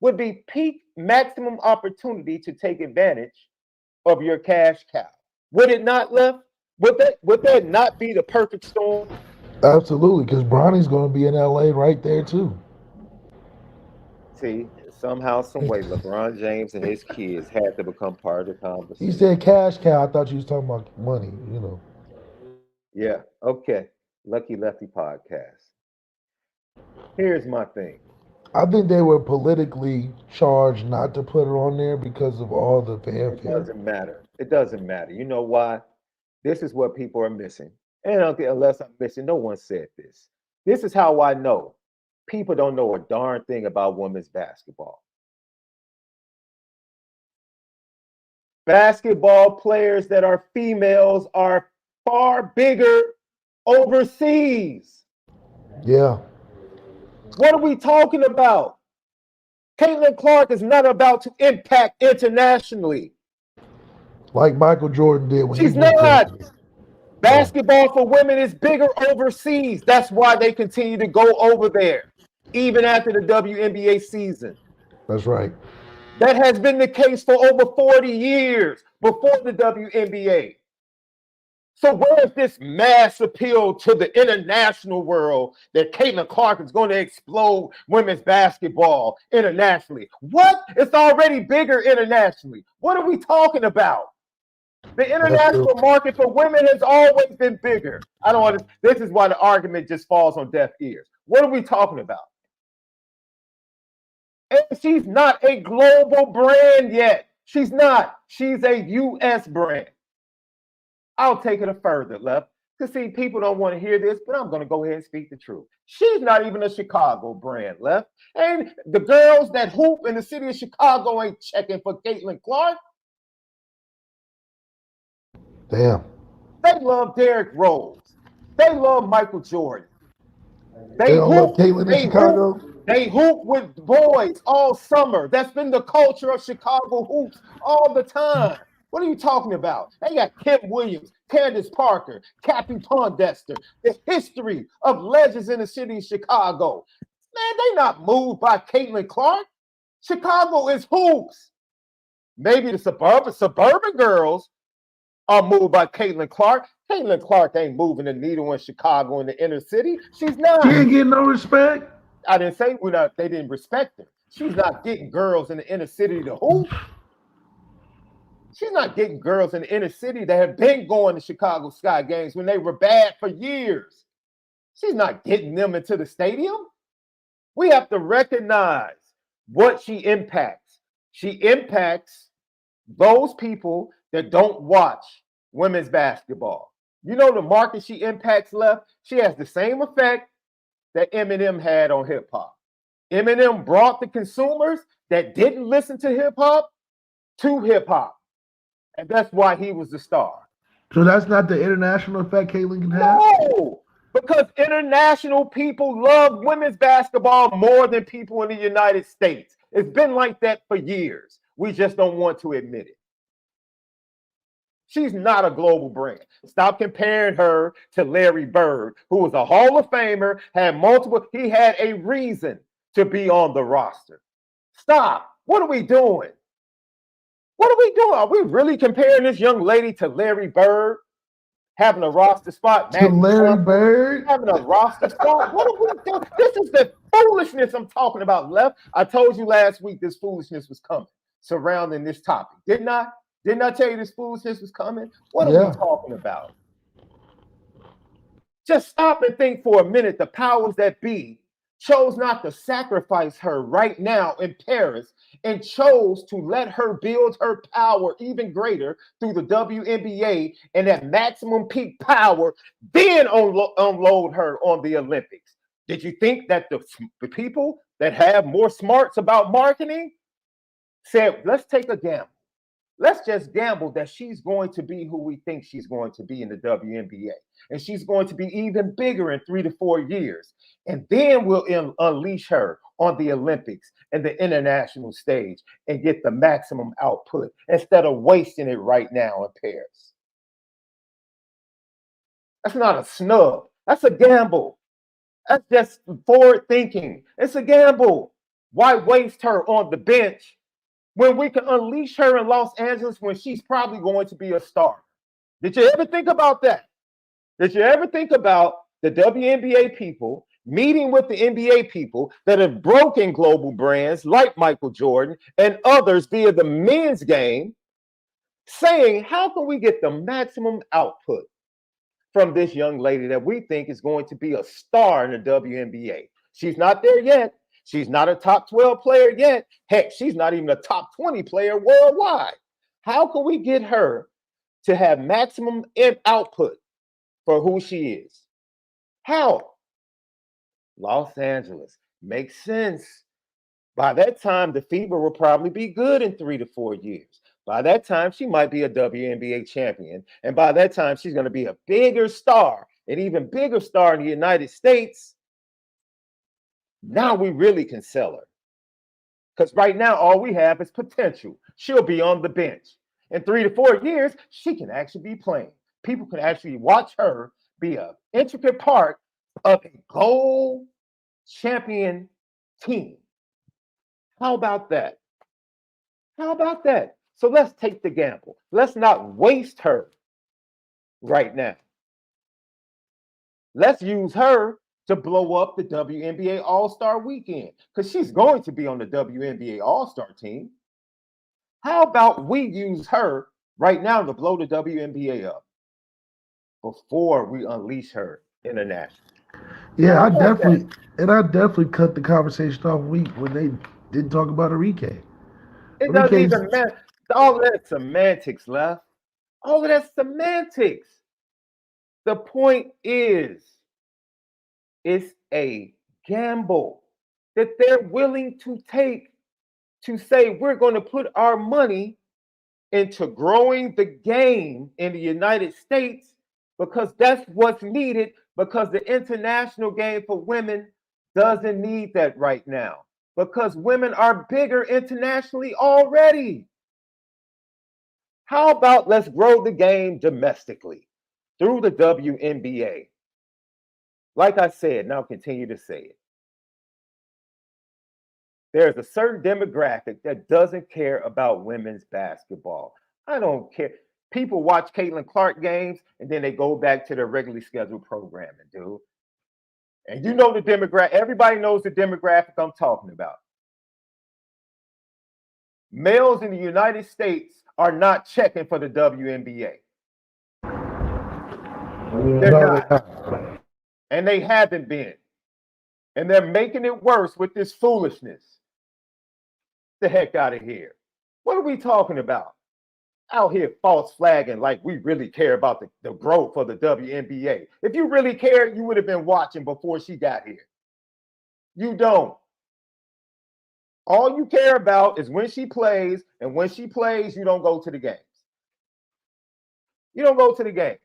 would be peak maximum opportunity to take advantage of your cash cow. Would it not, Left? Would that not be the perfect storm? Absolutely, because Bronny's going to be in LA right there too. See, somehow, some way, LeBron James and his kids had to become part of the conversation. He said cash cow. I thought you was talking about money. Yeah. Okay. Lucky Lefty Podcast. Here's my thing. I think they were politically charged not to put her on there because of all the It fanfare. doesn't matter. It doesn't matter. You know why? This is what people are missing. And unless I'm missing, no one said this. This is how I know people don't know a darn thing about women's basketball. Basketball players that are females are far bigger overseas. Yeah. What are we talking about? Caitlyn Clark is not about to impact internationally. Like Michael Jordan did when She's he went not. to Basketball for women is bigger overseas. That's why they continue to go over there, even after the WNBA season. That's right. That has been the case for over 40 years before the WNBA. So where is this mass appeal to the international world that Caitlyn Clark is going to explode women's basketball internationally? What? It's already bigger internationally. What are we talking about? The international market for women has always been bigger. I don't want to. This is why the argument just falls on deaf ears. What are we talking about? And she's not a global brand yet. She's not. She's a U.S. brand. I'll take it a further, Left. Because see, people don't want to hear this, but I'm going to go ahead and speak the truth. She's not even a Chicago brand, Left. And the girls that hoop in the city of Chicago ain't checking for Caitlyn Clark. Damn. They love Derrick Rose. They love Michael Jordan. They don't love Caitlyn in Chicago? They hoop with boys all summer. That's been the culture of Chicago hoops all the time. What are you talking about? They got Kim Williams, Candace Parker, Cappy Pondester, the history of legends in the city of Chicago. Man, they not moved by Caitlyn Clark. Chicago is hoops. Maybe the suburban girls are moved by Caitlyn Clark. Caitlyn Clark ain't moving the needle in Chicago in the inner city. She's not. She ain't getting no respect. I didn't say they didn't respect her. She's not getting girls in the inner city to hoop. She's not getting girls in the inner city that have been going to Chicago Sky games when they were bad for years. She's not getting them into the stadium. We have to recognize what she impacts. She impacts those people that don't watch women's basketball. You know the market she impacts, Left? She has the same effect that Eminem had on hip-hop. Eminem brought the consumers that didn't listen to hip-hop to hip-hop. And that's why he was the star. So that's not the international effect Caitlyn can have? No, because international people love women's basketball more than people in the United States. It's been like that for years. We just don't want to admit it. She's not a global brand. Stop comparing her to Larry Bird, who was a Hall of Famer, he had a reason to be on the roster. Stop. What are we doing? What are we doing? Are we really comparing this young lady to Larry Bird? Having a roster spot? To Larry Bird? Having a roster spot? What are we doing? This is the foolishness I'm talking about, Left. I told you last week this foolishness was coming surrounding this topic. Didn't I? Didn't I tell you this foolishness was coming? What are we talking about? Just stop and think for a minute. The powers that be chose not to sacrifice her right now in Paris and chose to let her build her power even greater through the WNBA and that maximum peak power, then unload her on the Olympics. Did you think that the people that have more smarts about marketing said, let's take a gamble? Let's just gamble that she's going to be who we think she's going to be in the WNBA. And she's going to be even bigger in 3 to 4 years. And then we'll unleash her on the Olympics and the international stage and get the maximum output instead of wasting it right now in Paris. That's not a snub. That's a gamble. That's just forward thinking. It's a gamble. Why waste her on the bench when we can unleash her in Los Angeles when she's probably going to be a star? Did you ever think about that? Did you ever think about the WNBA people meeting with the NBA people that have broken global brands like Michael Jordan and others via the men's game, saying, how can we get the maximum output from this young lady that we think is going to be a star in the WNBA? She's not there yet. She's not a top 12 player yet. Heck, she's not even a top 20 player worldwide. How can we get her to have maximum output for who she is? How? Los Angeles. Makes sense. By that time, the Fever will probably be good in 3 to 4 years. By that time, she might be a WNBA champion. And by that time, she's going to be a bigger star, an even bigger star in the United States. Now we really can sell her. Because right now, all we have is potential. She'll be on the bench. In 3 to 4 years, she can actually be playing. People can actually watch her be an intricate part of a gold champion team. How about that? How about that? So let's take the gamble. Let's not waste her right now. Let's use her to blow up the WNBA All-Star Weekend, because she's going to be on the WNBA All-Star team. How about we use her right now to blow the WNBA up before we unleash her internationally? Yeah, I definitely cut the conversation off weak when they didn't talk about Enrique. It doesn't even matter. All of that semantics, Left. All of that semantics. The point is, it's a gamble that they're willing to take to say we're going to put our money into growing the game in the United States because that's what's needed, because the international game for women doesn't need that right now because women are bigger internationally already. How about let's grow the game domestically through the WNBA? Like I said, and I'll continue to say it. There's a certain demographic that doesn't care about women's basketball. I don't care. People watch Caitlyn Clark games and then they go back to their regularly scheduled programming, dude. And you know the demographic. Everybody knows the demographic I'm talking about. Males in the United States are not checking for the WNBA. They're not. And they haven't been. And they're making it worse with this foolishness. The heck out of here. What are we talking about? Out here false flagging like we really care about the growth of the WNBA. If you really cared, you would have been watching before she got here. You don't. All you care about is when she plays, and when she plays, you don't go to the games. You don't go to the games.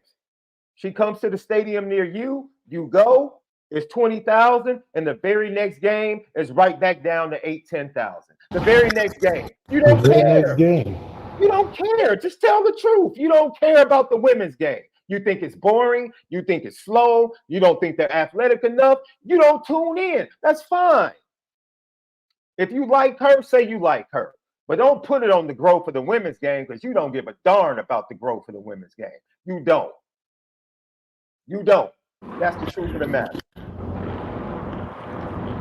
She comes to the stadium near you, you go, it's 20,000, and the very next game is right back down to 8-10,000. The very next game. You don't care. Next game. You don't care. Just tell the truth. You don't care about the women's game. You think it's boring. You think it's slow. You don't think they're athletic enough. You don't tune in. That's fine. If you like her, say you like her. But don't put it on the growth of the women's game because you don't give a darn about the growth of the women's game. You don't. You don't. That's the truth of the matter.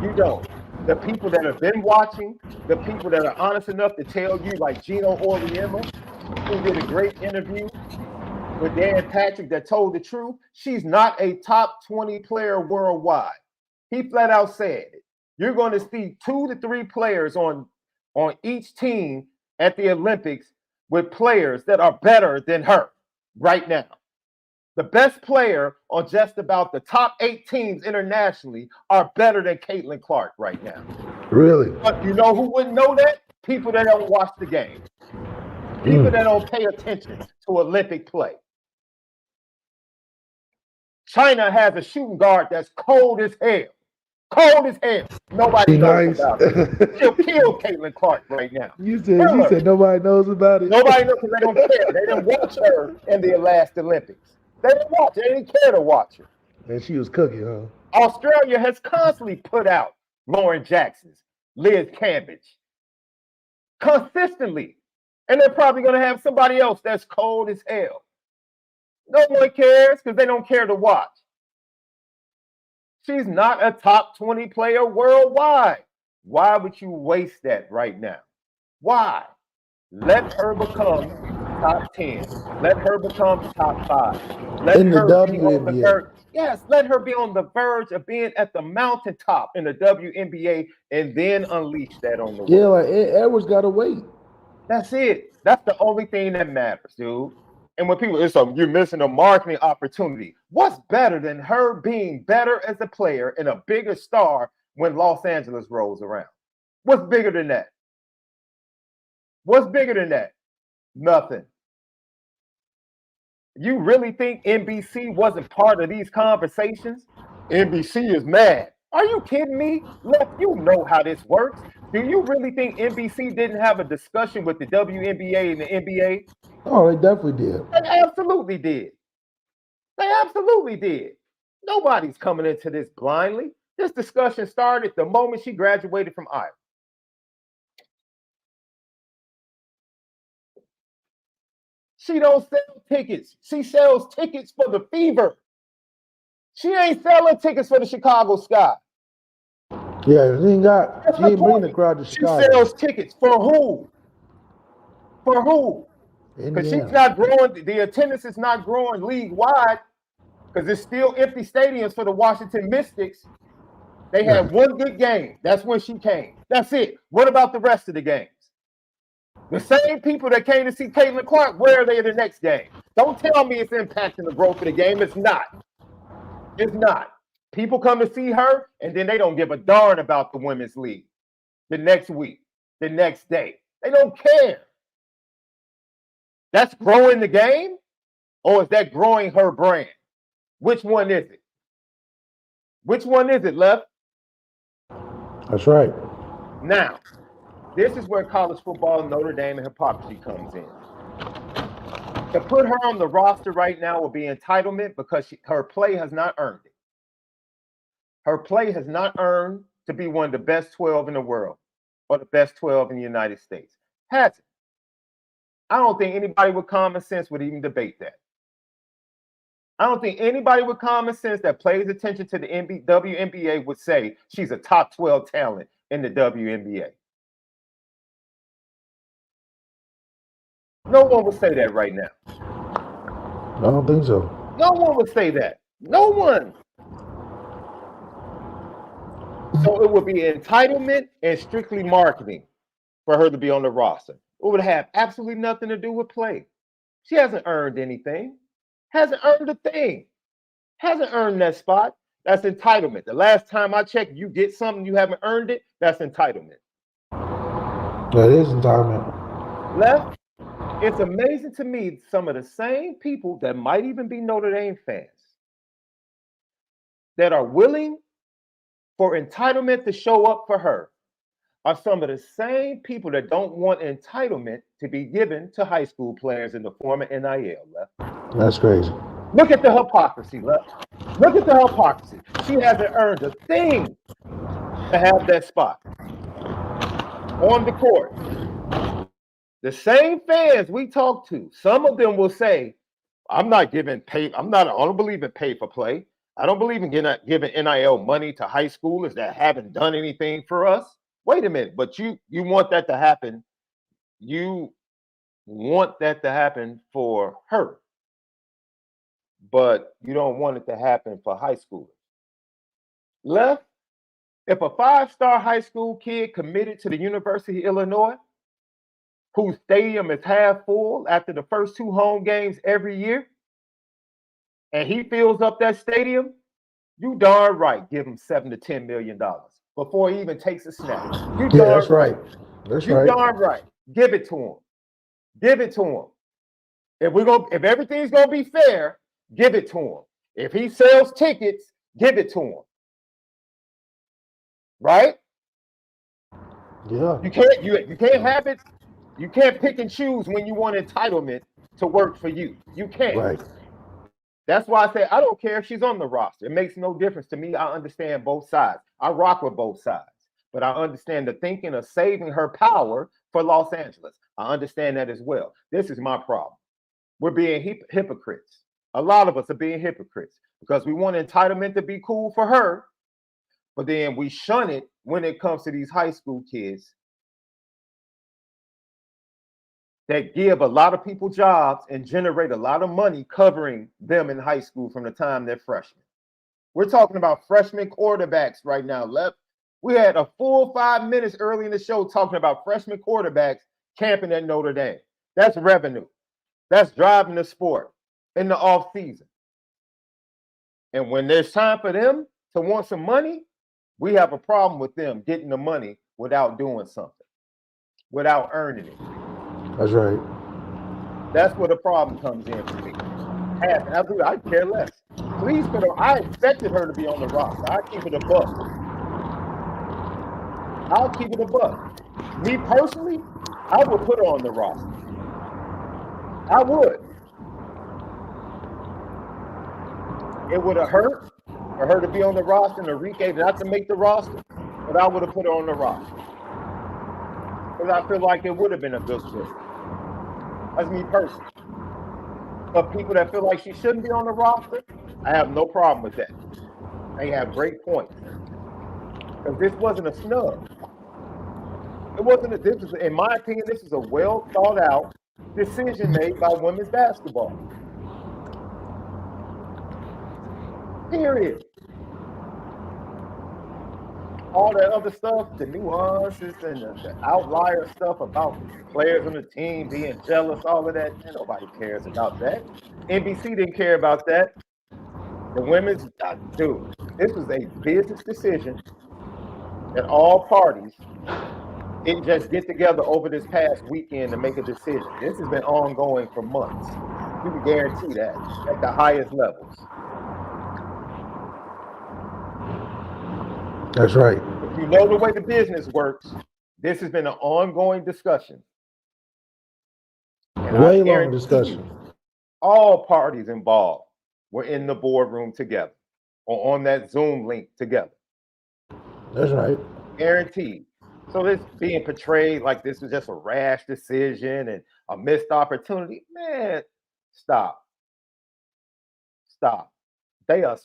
You don't. The people that have been watching, the people that are honest enough to tell you, like Gino Oriema, who did a great interview with Dan Patrick that told the truth, she's not a top 20 player worldwide. He flat out said it. You're going to see 2 to 3 players on each team at the Olympics with players that are better than her right now. The best player on just about the top 8 teams internationally are better than Caitlyn Clark right now. Really? But you know who wouldn't know that? People that don't watch the game. People that don't pay attention to Olympic play. China has a shooting guard that's cold as hell. Cold as hell. Nobody knows about it. She'll kill Caitlyn Clark right now. You said nobody knows about it. Nobody knows because they don't care. They didn't watch her in the last Olympics. They didn't watch her. They didn't care to watch her. And she was cooking, huh? Australia has constantly put out Lauren Jackson's, Liz Cambridge. Consistently. And they're probably going to have somebody else that's cold as hell. No one cares because they don't care to watch. She's not a top 20 player worldwide. Why would you waste that right now? Why? Let her become top 10. Let her become top 5. Let in the her WNBA. Yes, let her be on the verge of being at the mountaintop in the WNBA and then unleash that on the world. Yeah, like Edwards got to wait. That's it. That's the only thing that matters, dude. And when people, you're missing a marketing opportunity. What's better than her being better as a player and a bigger star when Los Angeles rolls around? What's bigger than that? What's bigger than that? Nothing. You really think NBC wasn't part of these conversations? NBC is mad. Are you kidding me? Look, you know how this works. Do you really think NBC didn't have a discussion with the WNBA and the NBA? Oh, they definitely did. They absolutely did. They absolutely did. Nobody's coming into this blindly. This discussion started the moment she graduated from Iowa. She don't sell tickets. She sells tickets for the Fever. She ain't selling tickets for the Chicago Sky. Yeah, she ain't bringing the crowd to Chicago. She sells tickets for who? For who? Because she's not growing. The attendance is not growing league-wide because it's still empty stadiums for the Washington Mystics. They had one good game. That's when she came. That's it. What about the rest of the games? The same people that came to see Caitlyn Clark, where are they in the next game? Don't tell me it's impacting the growth of the game. It's not. It's not. People come to see her, and then they don't give a darn about the women's league the next week, the next day. They don't care. That's growing the game, or is that growing her brand? Which one is it? Which one is it, Left? That's right. Now, this is where college football, Notre Dame, and hypocrisy comes in. To put her on the roster right now will be entitlement because her play has not earned it. Her play has not earned to be one of the best 12 in the world or the best 12 in the United States. Hasn't. I don't think anybody with common sense would even debate that. I don't think anybody with common sense that pays attention to the WNBA would say she's a top 12 talent in the WNBA. No one would say that right now. I don't think so. No one would say that. No one. So it would be entitlement and strictly marketing for her to be on the roster. It would have absolutely nothing to do with play. She hasn't earned anything. Hasn't earned a thing. Hasn't earned that spot. That's entitlement. The last time I checked, you get something, you haven't earned it, that's entitlement. That is entitlement. Left, it's amazing to me some of the same people that might even be Notre Dame fans that are willing for entitlement to show up for her are some of the same people that don't want entitlement to be given to high school players in the form of NIL, Left. That's crazy. Look at the hypocrisy, Left. Look at the hypocrisy. She hasn't earned a thing to have that spot on the court. The same fans we talk to, some of them will say, I don't believe in pay for play. I don't believe in giving NIL money to high schoolers that haven't done anything for us. Wait a minute, but you want that to happen. You want that to happen for her, but you don't want it to happen for high schoolers. Left, if a 5-star high school kid committed to the University of Illinois, whose stadium is half full after the first 2 home games every year, and he fills up that stadium, you darn right give him $7 to $10 million before he even takes a snap. That's right. That's right. You darn right. Give it to him. Give it to him. If everything's gonna be fair, give it to him. If he sells tickets, give it to him. Right? Yeah. You can't have it. You can't pick and choose when you want entitlement to work for you. You can't. Right. That's why I say I don't care if she's on the roster. It makes no difference to me. I understand both sides. I rock with both sides. But I understand the thinking of saving her power for Los Angeles. I understand that as well. This is my problem. We're being hypocrites. A lot of us are being hypocrites because we want entitlement to be cool for her, but then we shun it when it comes to these high school kids that give a lot of people jobs and generate a lot of money covering them in high school from the time they're freshmen. We're talking about freshman quarterbacks right now, Left. We had a full 5 minutes early in the show talking about freshman quarterbacks camping at Notre Dame. That's revenue. That's driving the sport in the off season. And when there's time for them to want some money, we have a problem with them getting the money without doing something, without earning it. That's right. That's where the problem comes in for me. I care less. Please put her. I expected her to be on the roster. I'll keep it a buck. I'll keep it a buck. Me personally, I would put her on the roster. I would. It would have hurt for her to be on the roster and Enrique not to make the roster, but I would have put her on the roster. Because I feel like it would have been a good fit. That's me personally. But people that feel like she shouldn't be on the roster, I have no problem with that. They have great points. Because this wasn't a snub. It wasn't in my opinion, this is a well thought out decision made by women's basketball. Period. all that other stuff, the nuances and the outlier stuff about players on the team being jealous, all of that, man, nobody cares about that. NBC didn't care about that. The women's, dude, this was a business decision that all parties didn't just get together over this past weekend to make a decision. This has been ongoing for months. You can guarantee that at the highest levels. That's right. If you know the way the business works, this has been an ongoing discussion. And Way I long guarantee discussion. you, all parties involved were in the boardroom together or on that Zoom link together. That's right. Guaranteed. So this being portrayed like this was just a rash decision and a missed opportunity, man, stop. Stop. They are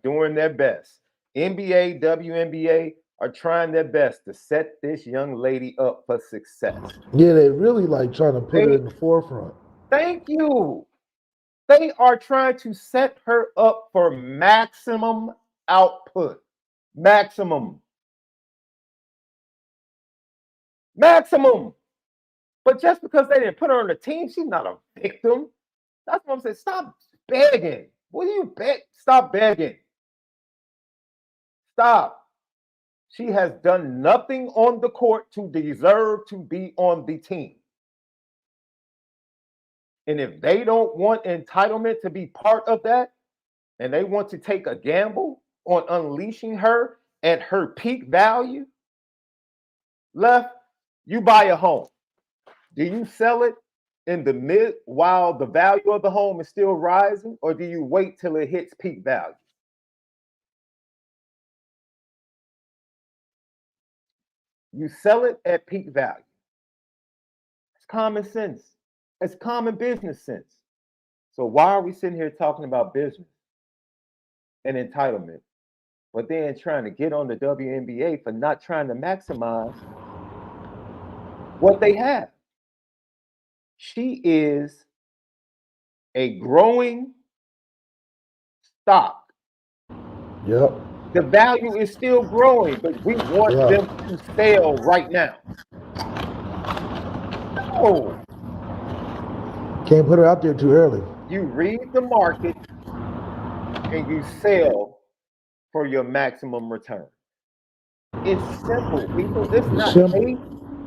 doing their best. NBA, WNBA are trying their best to set this young lady up for success. Yeah, they really like trying to put her in the forefront. Thank you. They are trying to set her up for maximum output. Maximum. But just because they didn't put her on the team, she's not a victim. That's what I'm saying. Stop begging. What do you beg? Stop begging. Stop. She has done nothing on the court to deserve to be on the team. And if they don't want entitlement to be part of that, and they want to take a gamble on unleashing her at her peak value, Left, you buy a home. Do you sell it in the mid while the value of the home is still rising, or do you wait till it hits peak value? You sell it at peak value. It's common sense. It's common business sense. So why are we sitting here talking about business and entitlement, but then trying to get on the WNBA for not trying to maximize what they have? She is a growing stock. Yep. The value is still growing, but we want them to sell right now. No. Can't put her out there too early. You read the market and you sell for your maximum return. It's simple, people. It's not hate.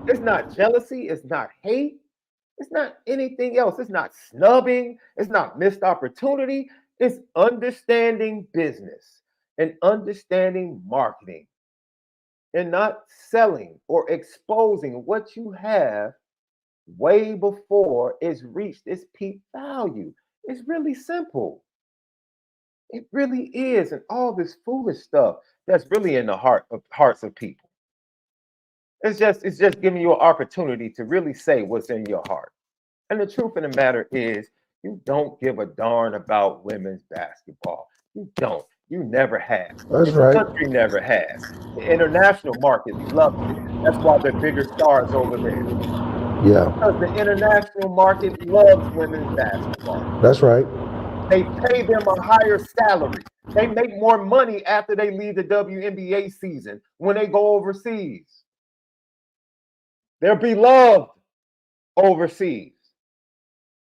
It's not jealousy. It's not hate. It's not anything else. It's not snubbing. It's not missed opportunity. It's understanding business and understanding marketing and not selling or exposing what you have way before it's reached its peak value. It's really simple. It really is. And all this foolish stuff that's really in the hearts of people. It's just giving you an opportunity to really say what's in your heart. And the truth of the matter is, you don't give a darn about women's basketball. You don't. You never have. That's this right. country never has. The international market loves it. That's why they're bigger stars over there. Yeah. Because the international market loves women's basketball. That's right. They pay them a higher salary. They make more money after they leave the WNBA season when they go overseas. They're beloved overseas.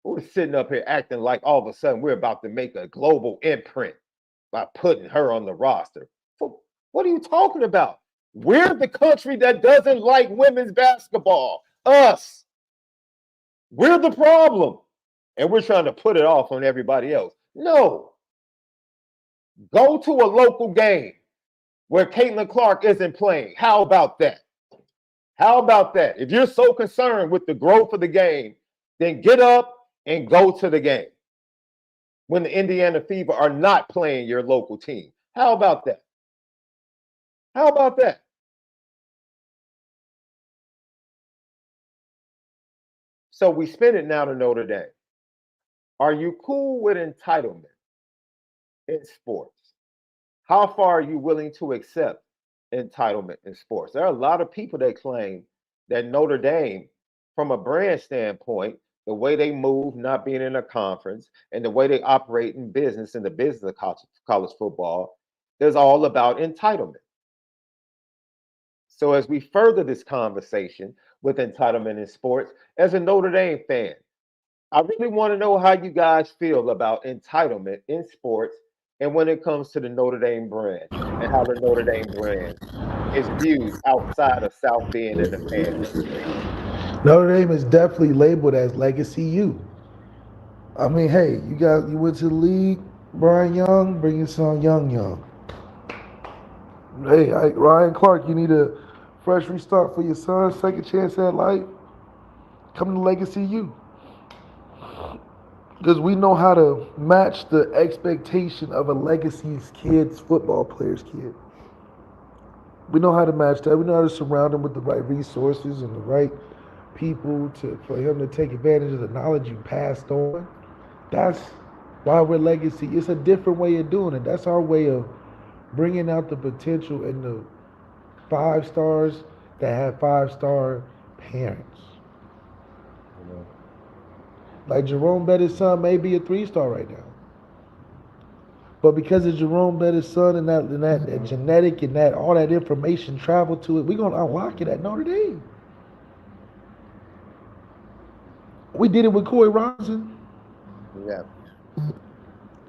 We're sitting up here acting like all of a sudden we're about to make a global imprint by putting her on the roster. So what are you talking about? We're the country that doesn't like women's basketball. Us. We're the problem. And we're trying to put it off on everybody else. No. Go to a local game where Caitlyn Clark isn't playing. How about that? How about that? If you're so concerned with the growth of the game, then get up and go to the game when the Indiana Fever are not playing your local team. How about that? How about that? So we spin it now to Notre Dame. Are you cool with entitlement in sports? How far are you willing to accept entitlement in sports? There are a lot of people that claim that Notre Dame, from a brand standpoint, the way they move, not being in a conference, and the way they operate in business, in the business of college football, is all about entitlement. So as we further this conversation with entitlement in sports, as a Notre Dame fan, I really want to know how you guys feel about entitlement in sports and when it comes to the Notre Dame brand and how the Notre Dame brand is viewed outside of South Bend and the fan base. Notre Dame is definitely labeled as Legacy U. I mean, hey, you went to the league, Brian Young, bring your son Young. Hey, Ryan Clark, you need a fresh restart for your son, second chance at life. Come to Legacy U. Because we know how to match the expectation of a legacy's kid's football player's kid. We know how to match that. We know how to surround him with the right resources and the right people for him to take advantage of the knowledge you passed on. That's why we're legacy. It's a different way of doing it. That's our way of bringing out the potential in the 5 stars that have 5-star parents. You know, like Jerome Bettis' son may be a 3-star right now, but because of Jerome Bettis' son and that genetic and that all that information traveled to it, we're gonna unlock it at Notre Dame. We did it with Corey Robinson. Yeah.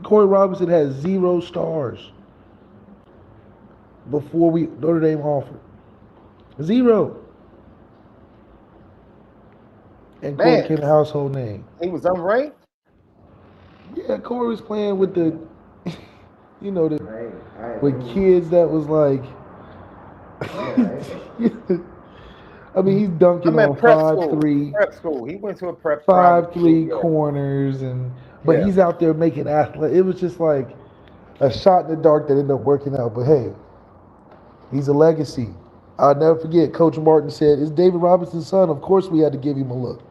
Corey Robinson has 0 stars before Notre Dame offered. 0. And Corey Man, became a household name. he was unranked. Yeah, Corey was playing with the, with kids that was like, I mean, he's dunking on prep 5'3", prep school. He went to a prep private 5'3" school, yeah. corners, but he's out there making athletes. It was just like a shot in the dark that ended up working out. But hey, he's a legacy. I'll never forget. Coach Martin said, "It's David Robinson's son. Of course, we had to give him a look."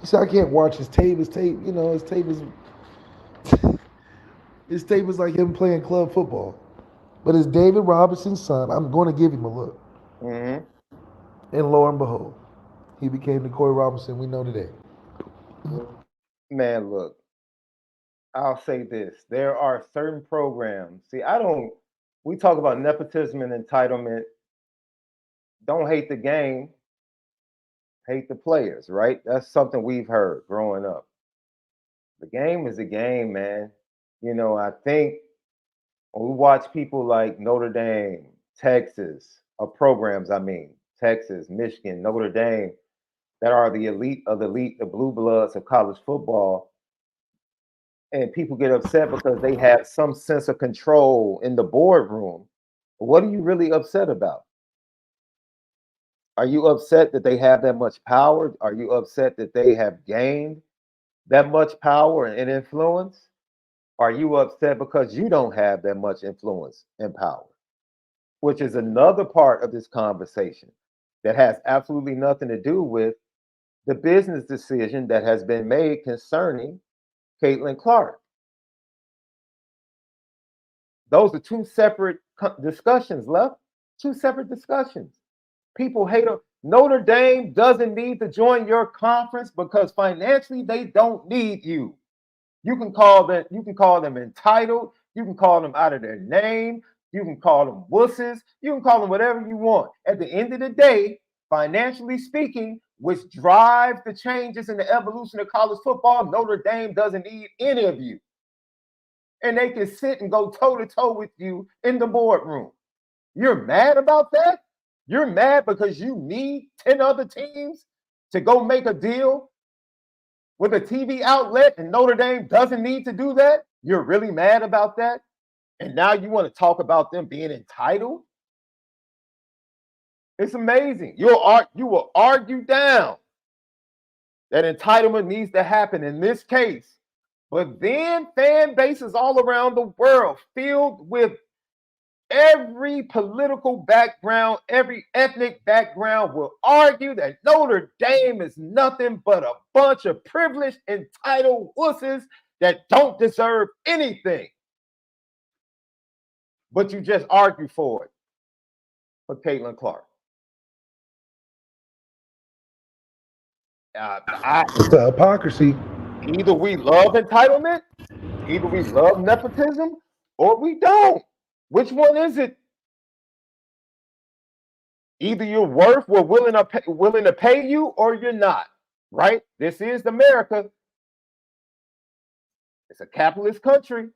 He said, "I can't watch his tape. His tape is his tape is like him playing club football. But it's David Robinson's son. I'm going to give him a look." Mm-hmm. And lo and behold, he became the Corey Robinson we know today. Man, look, I'll say this. There are certain programs. See, we talk about nepotism and entitlement. Don't hate the game, hate the players, right? That's something we've heard growing up. The game is a game, man. I think when we watch people like Notre Dame, Texas, Texas, Michigan, Notre Dame, that are the elite of the elite, the blue bloods of college football, and people get upset because they have some sense of control in the boardroom. What are you really upset about? Are you upset that they have that much power? Are you upset that they have gained that much power and influence? Are you upset because you don't have that much influence and power? Which is another part of this conversation that has absolutely nothing to do with the business decision that has been made concerning Caitlyn Clark. Those are 2 separate discussions left. 2 separate discussions. People hate them. Notre Dame doesn't need to join your conference because financially they don't need you. You can call them entitled. You can call them out of their name. You can call them wusses. You can call them whatever you want. At the end of the day, financially speaking, which drives the changes in the evolution of college football, Notre Dame doesn't need any of you. And they can sit and go toe-to-toe with you in the boardroom. You're mad about that? You're mad because you need 10 other teams to go make a deal with a TV outlet and Notre Dame doesn't need to do that? You're really mad about that? And now you want to talk about them being entitled? It's amazing. You will argue down that entitlement needs to happen in this case. But then fan bases all around the world filled with every political background, every ethnic background will argue that Notre Dame is nothing but a bunch of privileged, entitled wusses that don't deserve anything. But you just argue for it for Caitlyn Clark. It's the hypocrisy. Either we love entitlement, either we love nepotism, or we don't. Which one is it? Either you're worth what willing to pay you, or you're not. Right? This is America. It's a capitalist country.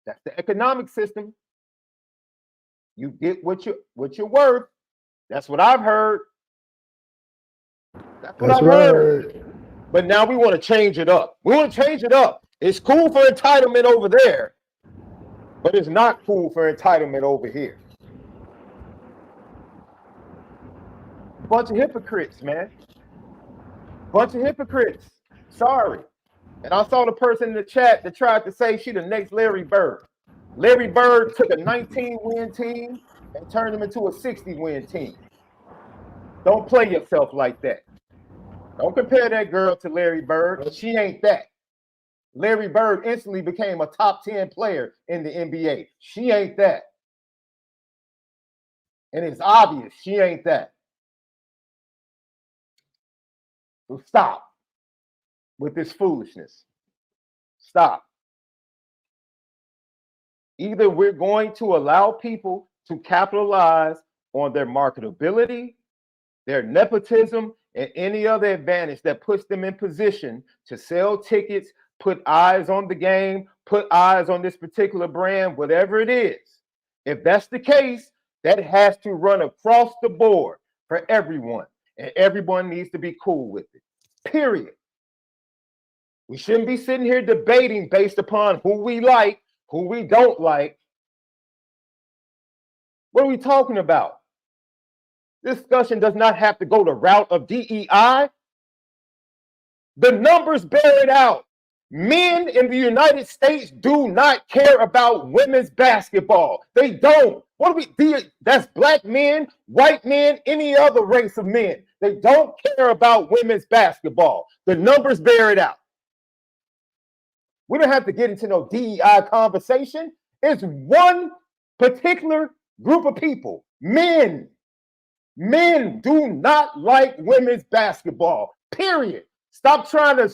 That's the economic system. You get what you're worth. That's what I've heard. That's what I've heard. But now we want to change it up. We want to change it up. It's cool for entitlement over there, but it's not cool for entitlement over here. Bunch of hypocrites, man. Bunch of hypocrites. Sorry. And I saw the person in the chat that tried to say she the next Larry Bird. Larry Bird took a 19-win team and turned them into a 60-win team. Don't play yourself like that. Don't compare that girl to Larry Bird. She ain't that. Larry Bird instantly became a top 10 player in the NBA. She ain't that. And it's obvious she ain't that. So stop with this foolishness. Stop. Either we're going to allow people to capitalize on their marketability, their nepotism, and any other advantage that puts them in position to sell tickets, put eyes on the game, put eyes on this particular brand, whatever it is. If that's the case, that has to run across the board for everyone, and everyone needs to be cool with it. Period. We shouldn't be sitting here debating based upon who we like, who we don't like. What are we talking about? This discussion does not have to go the route of DEI. The numbers bear it out. Men in the United States do not care about women's basketball. They don't. What do we? That's black men, white men, any other race of men. They don't care about women's basketball. The numbers bear it out. We don't have to get into no DEI conversation. It's one particular group of people, men. Men do not like women's basketball, period. Stop trying to,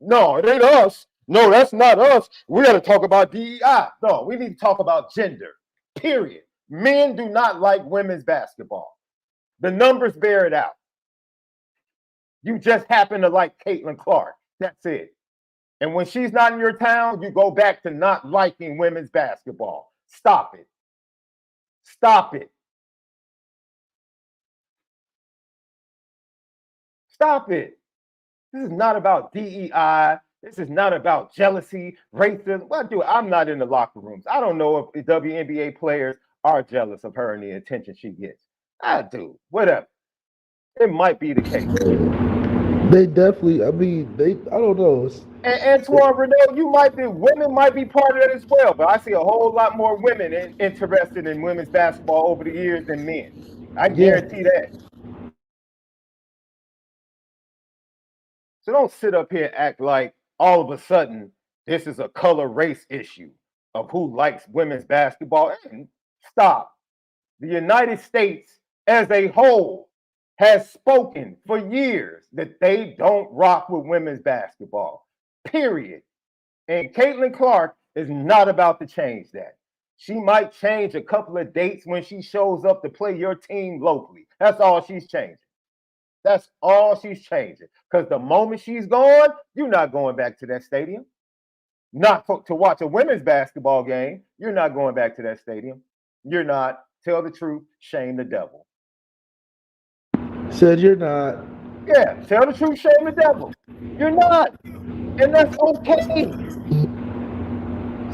no, it ain't us. No, that's not us. We got to talk about DEI. No, we need to talk about gender, period. Men do not like women's basketball. The numbers bear it out. You just happen to like Caitlyn Clark. That's it. And when she's not in your town, you go back to not liking women's basketball. Stop it. Stop it. Stop it. This is not about DEI. This is not about jealousy, racism. Well, dude, I'm not in the locker rooms. I don't know if the WNBA players are jealous of her and the attention she gets. I do. Whatever. It might be the case. They definitely, I don't know. And Antoine Renaud, women might be part of that as well, but I see a whole lot more women interested in women's basketball over the years than men. I guarantee that. So don't sit up here and act like all of a sudden this is a color race issue of who likes women's basketball. Stop. The United States as a whole has spoken for years that they don't rock with women's basketball, period. And Caitlyn Clark is not about to change that. She might change a couple of dates when she shows up to play your team locally. That's all she's changing. That's all she's changing. Because the moment she's gone, you're not going back to that stadium. Not to watch a women's basketball game. You're not going back to that stadium. You're not. Tell the truth. Shame the devil. Said you're not. Yeah, tell the truth. Shame the devil. You're not. And that's okay.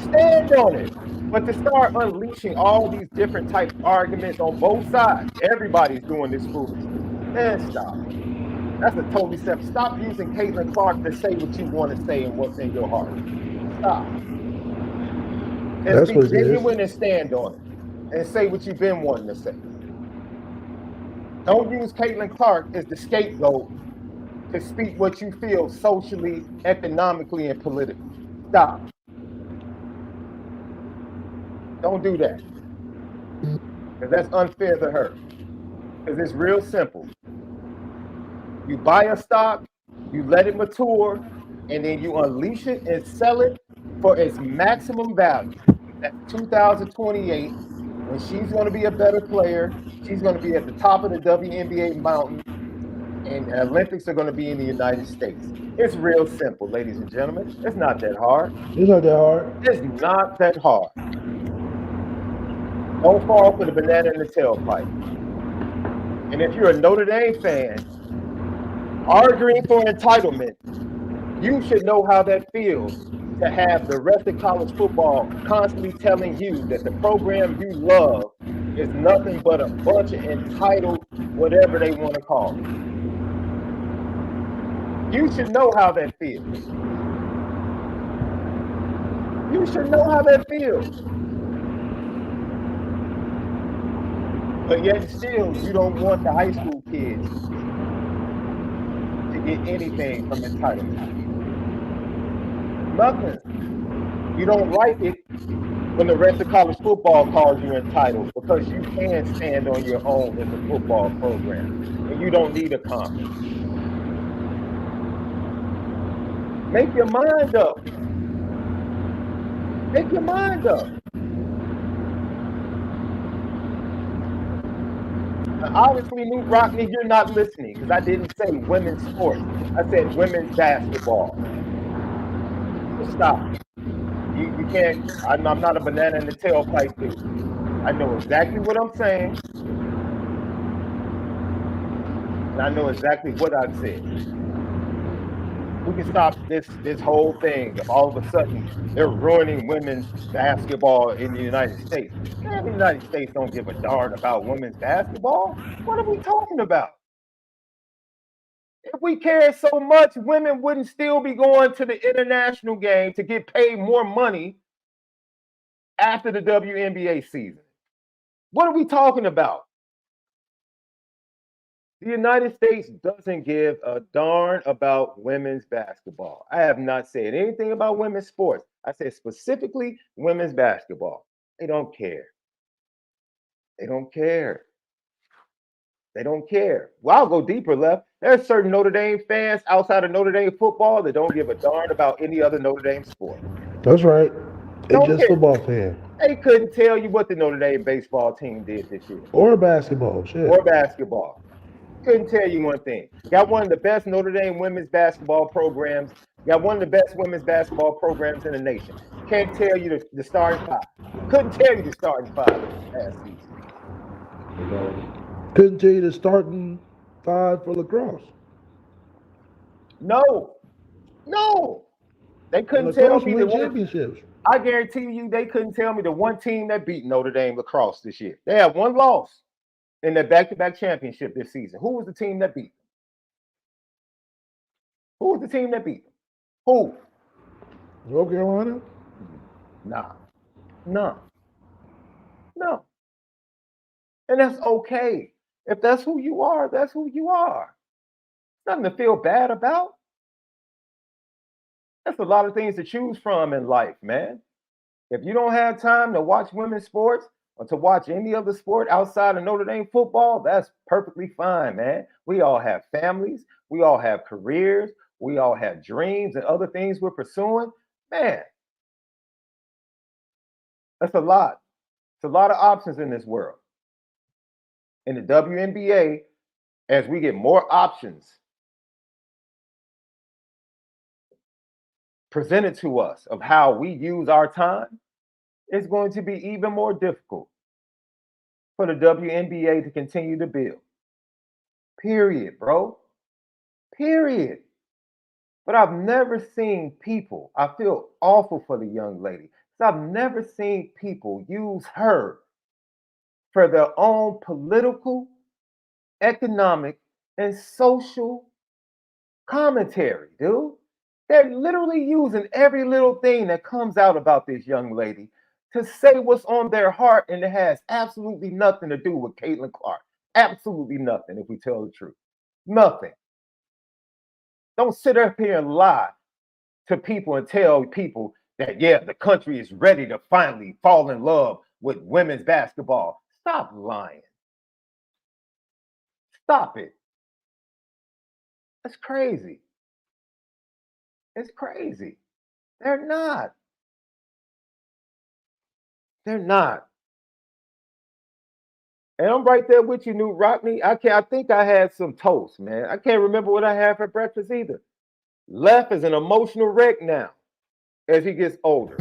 Stand on it. But to start unleashing all these different types of arguments on both sides, everybody's doing this foolishness. Man, stop. That's a totally separate. Stop using Caitlyn Clark to say what you want to say and what's in your heart. Stop. And That's be genuine and stand on it. And say what you've been wanting to say. Don't use Caitlyn Clark as the scapegoat to speak what you feel socially, economically, and politically. Stop. Don't do that. Because that's unfair to her. Because it's real simple. You buy a stock, you let it mature, and then you unleash it and sell it for its maximum value. That's 2028, and she's going to be a better player. She's going to be at the top of the WNBA mountain, and Olympics are going to be in the United States. It's real simple, ladies and gentlemen. It's not that hard. It's not that hard. It's not that hard. Don't fall for the banana in the tailpipe. And if you're a Notre Dame fan, arguing for entitlement, you should know how that feels to have the rest of college football constantly telling you that the program you love is nothing but a bunch of entitled, whatever they want to call it. You should know how that feels. You should know how that feels. But yet still, you don't want the high school kids to get anything from entitlement. Nothing. You don't like it when the rest of college football calls you entitled because you can stand on your own as a football program and you don't need a conference. Make your mind up. Make your mind up. Now, obviously, Luke Rockney, you're not listening because I didn't say women's sports. I said women's basketball. So stop. You can't. I'm not a banana in the tailpipe dude. I know exactly what I'm saying. And I know exactly what I've said. We can stop this whole thing of all of a sudden they're ruining women's basketball in the United States. Man, the United States don't give a darn about women's basketball. What are we talking about? If we cared so much, women wouldn't still be going to the international game to get paid more money after the WNBA season. What are we talking about? The United States doesn't give a darn about women's basketball. I have not said anything about women's sports. I said specifically women's basketball. They don't care. They don't care. They don't care. Well, I'll go deeper left. There's certain Notre Dame fans outside of Notre Dame football that don't give a darn about any other Notre Dame sport. That's right. They Don't just care. football fan They couldn't tell you what the Notre Dame baseball team did this year or basketball. Shit. or basketball. Couldn't tell you one thing. Got one of the best Notre Dame women's basketball programs. Got one of the best women's basketball programs in the nation. Can't tell you the starting five. Couldn't tell you the starting five last season. Couldn't tell you the starting five for lacrosse. No. They couldn't tell Lacrosse me win the one. championships. I guarantee you, they couldn't tell me the one team that beat Notre Dame lacrosse this year. They had one loss in their back-to-back championship this season. Who was the team that beat them? Who was the team that beat them? Who? North Carolina? Nah. No. And that's okay. If that's who you are, that's who you are. Nothing to feel bad about. That's a lot of things to choose from in life, man. If you don't have time to watch women's sports or to watch any other sport outside of Notre Dame football, that's perfectly fine, man. We all have families. We all have careers. We all have dreams and other things we're pursuing. Man, that's a lot. It's a lot of options in this world. In the WNBA, as we get more options presented to us of how we use our time, it's going to be even more difficult for the WNBA to continue to build. Period, bro. Period. But I've never seen people, I feel awful for the young lady. I've never seen people use her for their own political, economic, and social commentary, dude. They're literally using every little thing that comes out about this young lady to say what's on their heart, and it has absolutely nothing to do with Caitlyn Clark. Absolutely nothing, if we tell the truth. Nothing. Don't sit up here and lie to people and tell people that, yeah, the country is ready to finally fall in love with women's basketball. Stop lying. Stop it. That's crazy. It's crazy. They're not. They're not. And I'm right there with you, Newt Rockney. I think I had some toast, man. I can't remember what I had for breakfast either. Left is an emotional wreck now as he gets older.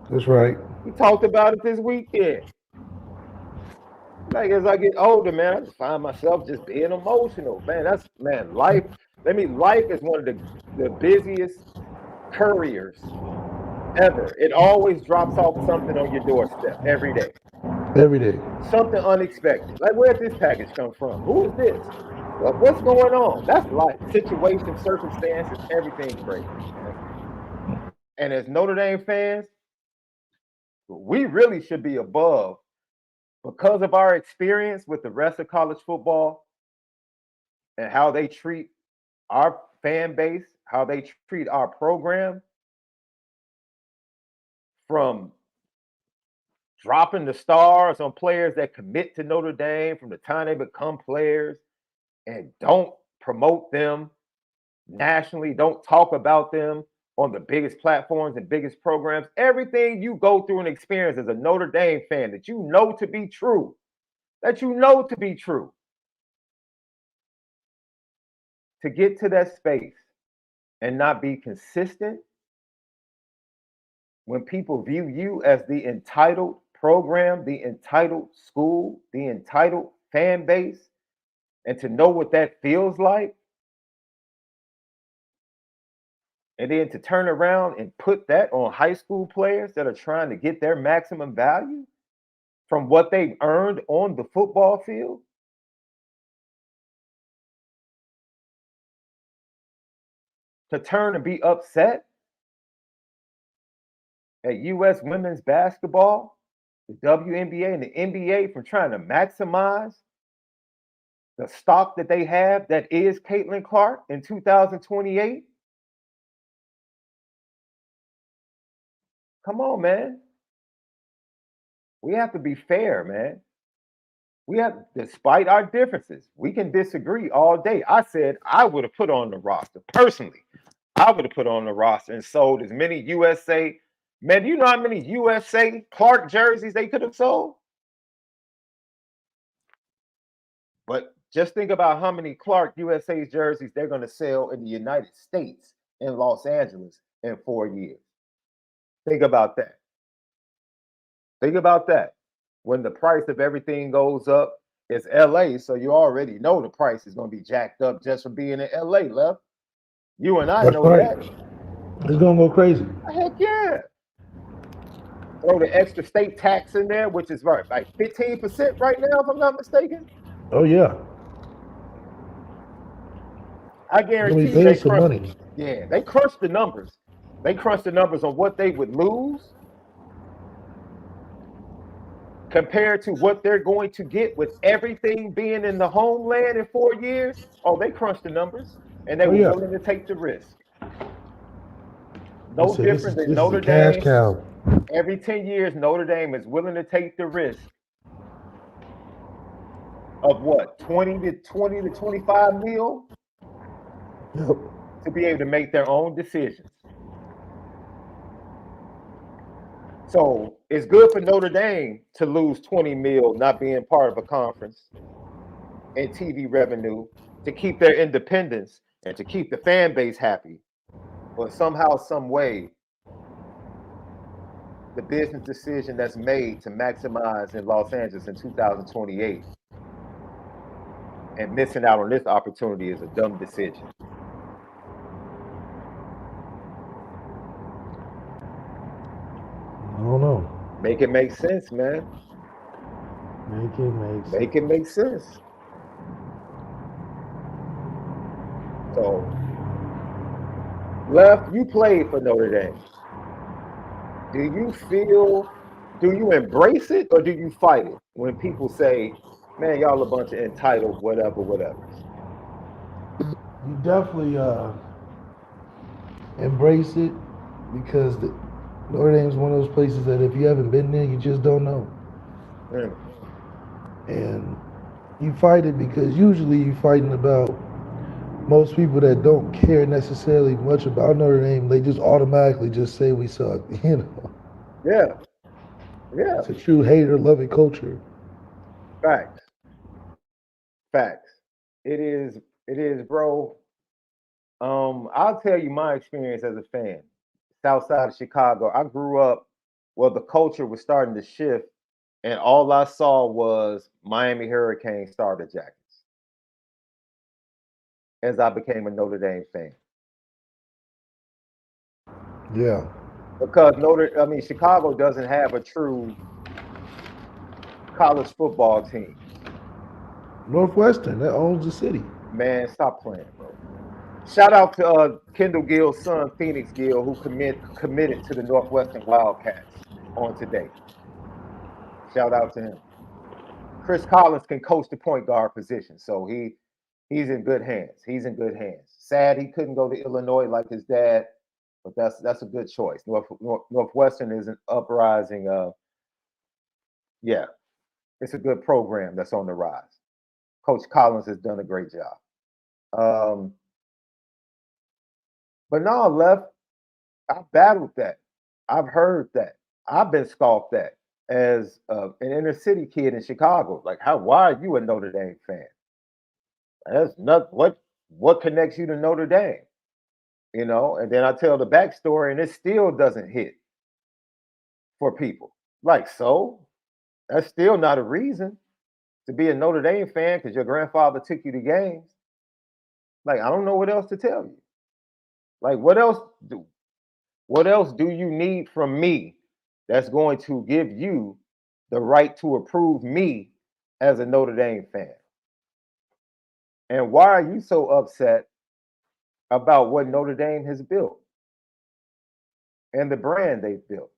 That's right. He talked about it this weekend. Like as I get older, man, I just find myself just being emotional. Man, life. Life is one of the busiest couriers ever. It always drops off something on your doorstep every day. Every day. Something unexpected. Like, where'd this package come from? Who is this? What's going on? That's life. Situations, circumstances, everything crazy. Man. And as Notre Dame fans, we really should be above because of our experience with the rest of college football and how they treat our fan base, how they treat our program, from dropping the stars on players that commit to Notre Dame from the time they become players and don't promote them nationally, don't talk about them on the biggest platforms and biggest programs. Everything you go through and experience as a Notre Dame fan that you know to be true, to get to that space and not be consistent when people view you as the entitled program, the entitled school, the entitled fan base, and to know what that feels like, and then to turn around and put that on high school players that are trying to get their maximum value from what they've earned on the football field. To turn and be upset at U.S. women's basketball, the WNBA and the NBA from trying to maximize the stock that they have that is Caitlyn Clark in 2028. Come on, man. We have to be fair, man. Despite our differences, we can disagree all day. I said I would have put on the roster personally. I would have put on the roster and sold as many USA. Man, do you know how many USA Clark jerseys they could have sold? But just think about how many Clark USA jerseys they're going to sell in the United States, in Los Angeles, in 4 years. Think about that. Think about that. When the price of everything goes up, it's LA, so you already know the price is going to be jacked up just for being in LA, Left. You and I That's know right. that. It's going to go crazy. Heck yeah. Throw the extra state tax in there, which is right, like 15% right now, if I'm not mistaken. Oh, yeah. I guarantee you There's some money. Yeah, they crunched the numbers. They crunched the numbers on what they would lose compared to what they're going to get with everything being in the homeland in 4 years. Oh, they crunched the numbers, and they were willing to take the risk. No different than Notre Dame. Cash cow. Every 10 years, Notre Dame is willing to take the risk of what, 20 to 25 mil? Yep. To be able to make their own decisions. So it's good for Notre Dame to lose 20 mil not being part of a conference and TV revenue to keep their independence and to keep the fan base happy. But somehow, some way, the business decision that's made to maximize in Los Angeles in 2028 and missing out on this opportunity is a dumb decision. I don't know. Make it make sense, man. Make it make sense. So, Left, you played for Notre Dame. Do you embrace it or do you fight it when people say, man, y'all a bunch of entitled, whatever? You definitely embrace it because Notre Dame is one of those places that if you haven't been there, you just don't know. Mm. And you fight it because usually you're fighting about most people that don't care necessarily much about Notre Dame. They just automatically just say we suck, you know. Yeah. It's a true hate or love it culture. Facts. Facts. It is, bro. I'll tell you my experience as a fan. South side of Chicago. I grew up, well, the culture was starting to shift, and all I saw was Miami Hurricane starter jackets as I became a Notre Dame fan. Yeah. Because Chicago doesn't have a true college football team. Northwestern, that owns the city. Man, stop playing, bro. Shout out to Kendall Gill's son, Phoenix Gill, who committed to the Northwestern Wildcats on today. Shout out to him. Chris Collins can coach the point guard position, so he's in good hands. He's in good hands. Sad he couldn't go to Illinois like his dad, but that's a good choice. Northwestern is an uprising. Yeah, it's a good program that's on the rise. Coach Collins has done a great job. But no, left. I've battled that. I've heard that. I've been scoffed at as an inner city kid in Chicago. Like, why are you a Notre Dame fan? That's not what connects you to Notre Dame, you know? And then I tell the backstory, and it still doesn't hit for people. Like, so that's still not a reason to be a Notre Dame fan because your grandfather took you to games. Like, I don't know what else to tell you. Like, what else do you need from me that's going to give you the right to approve me as a Notre Dame fan? And why are you so upset about what Notre Dame has built and the brand they've built?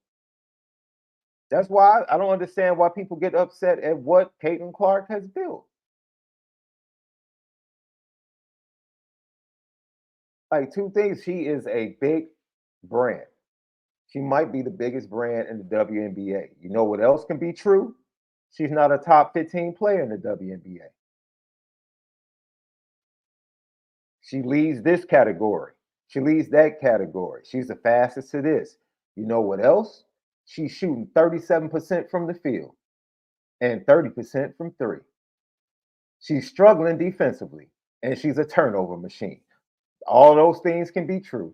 That's why I don't understand why people get upset at what Caitlyn Clark has built. Like, two things. She is a big brand. She might be the biggest brand in the WNBA. You know what else can be true? She's not a top 15 player in the WNBA. She leads this category. She leads that category. She's the fastest to this. You know what else? She's shooting 37% from the field and 30% from three. She's struggling defensively, and she's a turnover machine. All those things can be true.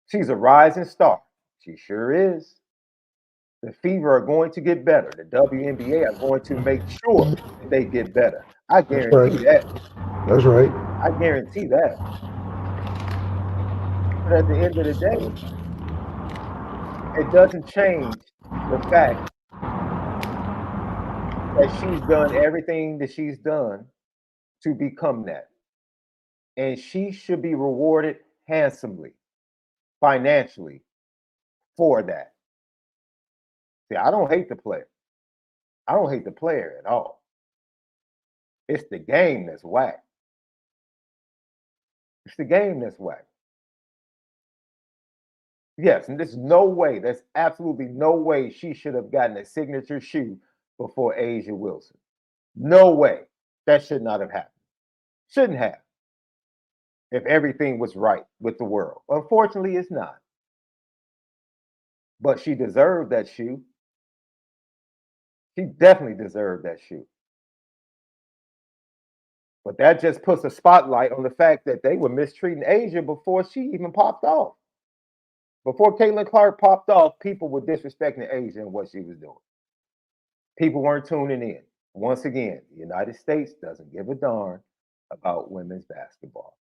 She's a rising star. She sure is. The Fever are going to get better. The WNBA are going to make sure that they get better. I guarantee that. That's right. I guarantee that. But at the end of the day, it doesn't change the fact that she's done everything that she's done to become that. And she should be rewarded handsomely, financially, for that. See, I don't hate the player. I don't hate the player at all. It's the game that's whack. It's the game that's whack. Yes, and there's no way, there's absolutely no way she should have gotten a signature shoe before A'ja Wilson. No way. That should not have happened. Shouldn't have. If everything was right with the world. Unfortunately, it's not. But she deserved that shoe. She definitely deserved that shoe. But that just puts a spotlight on the fact that they were mistreating A'ja before she even popped off. Before Caitlyn Clark popped off, people were disrespecting A'ja and what she was doing. People weren't tuning in. Once again, the United States doesn't give a darn about women's basketball.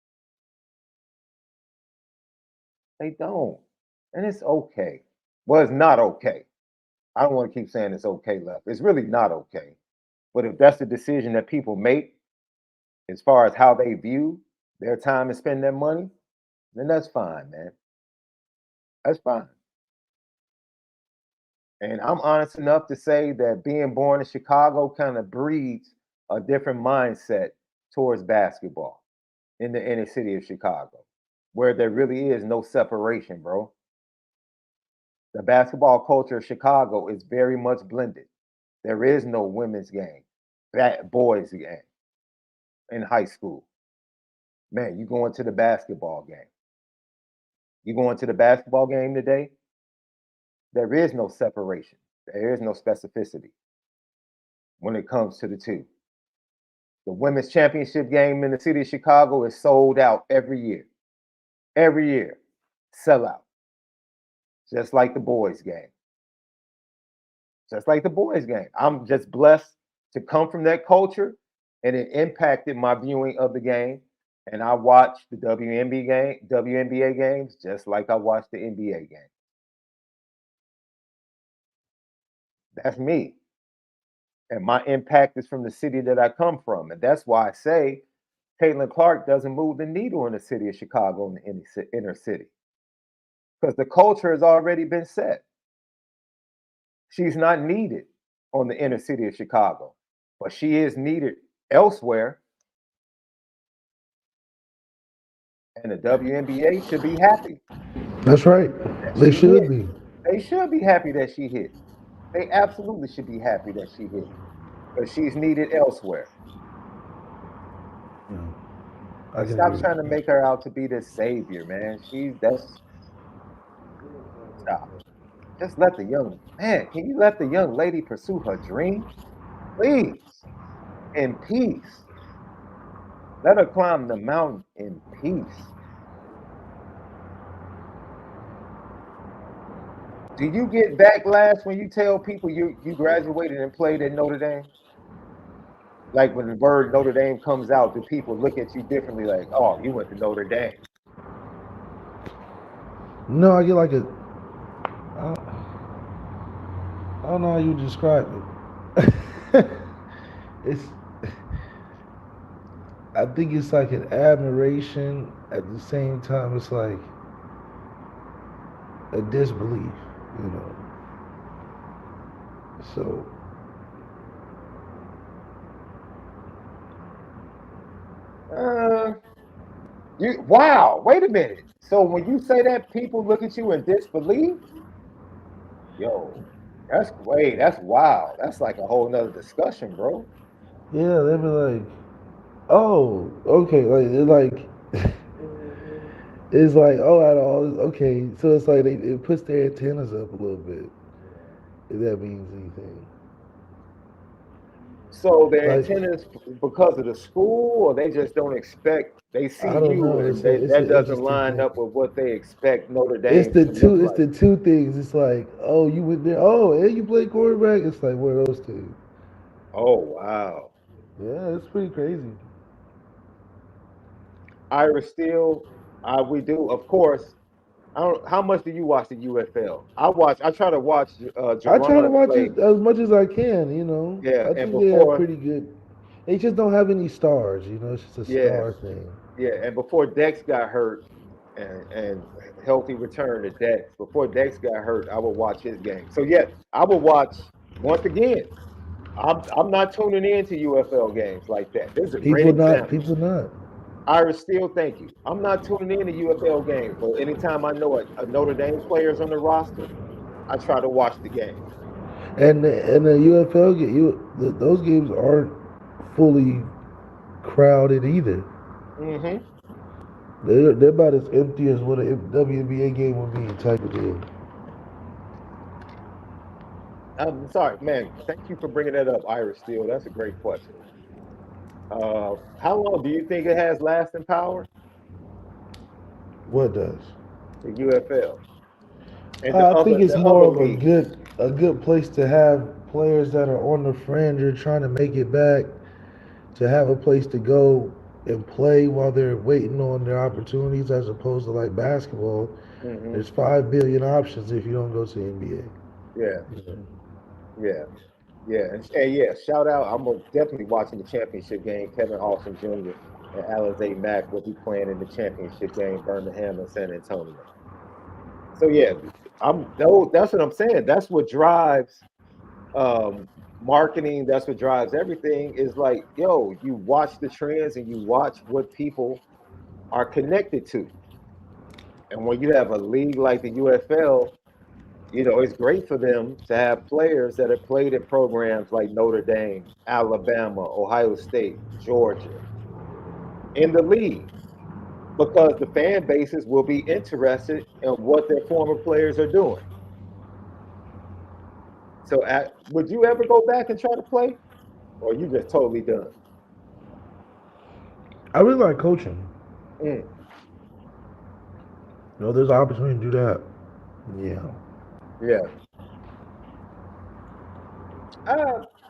They don't. And it's okay. Well, it's not okay. I don't want to keep saying it's okay, left. It's really not okay. But if that's the decision that people make as far as how they view their time and spend their money, then that's fine, man. That's fine. And I'm honest enough to say that being born in Chicago kind of breeds a different mindset towards basketball in the inner city of Chicago, where there really is no separation, bro. The basketball culture of Chicago is very much blended. There is no women's game, that boys game in high school. Man, you going to the basketball game. You going to the basketball game today? There is no separation. There is no specificity when it comes to the two. The women's championship game in the city of Chicago is sold out every year. Every year, sell out. Just like the boys' game. Just like the boys' game. I'm just blessed to come from that culture, and it impacted my viewing of the game. And I watch the WNBA games just like I watch the NBA game. That's me. And my impact is from the city that I come from. And that's why I say Caitlyn Clark doesn't move the needle in the city of Chicago in the inner city. Because the culture has already been set. She's not needed on the inner city of Chicago, but she is needed elsewhere. And the WNBA should be happy. That's right. They should be. They should be happy that she hit. They absolutely should be happy that she hit. But she's needed elsewhere. Stop trying to make her out to be this savior, man. Stop. Just let the young man. Can you let the young lady pursue her dream, please, in peace? Let her climb the mountain in peace. Do you get backlash when you tell people you graduated and played at Notre Dame? Like when the word Notre Dame comes out, do people look at you differently? Like, oh, you went to Notre Dame? No, I get like I don't know how you describe it. I think it's like an admiration. At the same time, it's like a disbelief, you know. So wow, wait a minute. So when you say that, people look at you in disbelief? Yo, that's wild. That's like a whole nother discussion, bro. yeah, they be like, oh, okay, it's like, oh, out of all, okay, so it's like it puts their antennas up a little bit, if that means anything. So their Like, antennas because of the school, or they just don't expect. They see I don't you, know. and It's that an doesn't interesting line thing. up with what they expect Notre It's Dame the to look two. It's like. the two things. It's like, oh, you went there. Oh, and you played quarterback. It's like one of those two. Oh wow, Yeah, it's pretty crazy. Ira Steele, we do, of course. I don't. How much do you watch the UFL? I try to watch I try to Jerron watch play. it as much as I can. You know, Yeah, I and think they have before, pretty good. They just don't have any stars. You know, it's just a yeah, star thing. yeah, and before Dex got hurt, and healthy return to Dex. Before Dex got hurt, I would watch his game. So yeah, I would watch once again. I'm not tuning into UFL games like that. This is a great People not. example. People not. Iris Steele, thank you. I'm not tuning in to UFL games, but anytime I know a Notre Dame player's on the roster, I try to watch the game. And the UFL those games aren't fully crowded either. Mm-hmm. They're about as empty as what a WNBA game would be, type of deal. I'm sorry, man. Thank you for bringing that up, Iris Steele. That's a great question. How long do you think it has lasting power? What does? The UFL and I think it's the more other of leagues. a good place to have players that are on the fringe or trying to make it back, to have a place to go and play while they're waiting on their opportunities, as opposed to like basketball. Mm-hmm. There's 5 billion options if you don't go to the NBA. Yeah, You know? yeah, yeah, and yeah. Shout out! Definitely watching the championship game. Kevin Austin Jr. and Alizé Mack will be playing in the championship game, Birmingham and San Antonio. So yeah, that's what I'm saying. That's what drives marketing. That's what drives everything. Is like, yo, you watch the trends and you watch what people are connected to. And when you have a league like the UFL, it's great for them to have players that have played at programs like Notre Dame, Alabama, Ohio State, Georgia in the league, because the fan bases will be interested in what their former players are doing. So, would you ever go back and try to play, or are you just totally done? I really like coaching. Mm. You know, there's an opportunity to do that. Yeah. Yeah.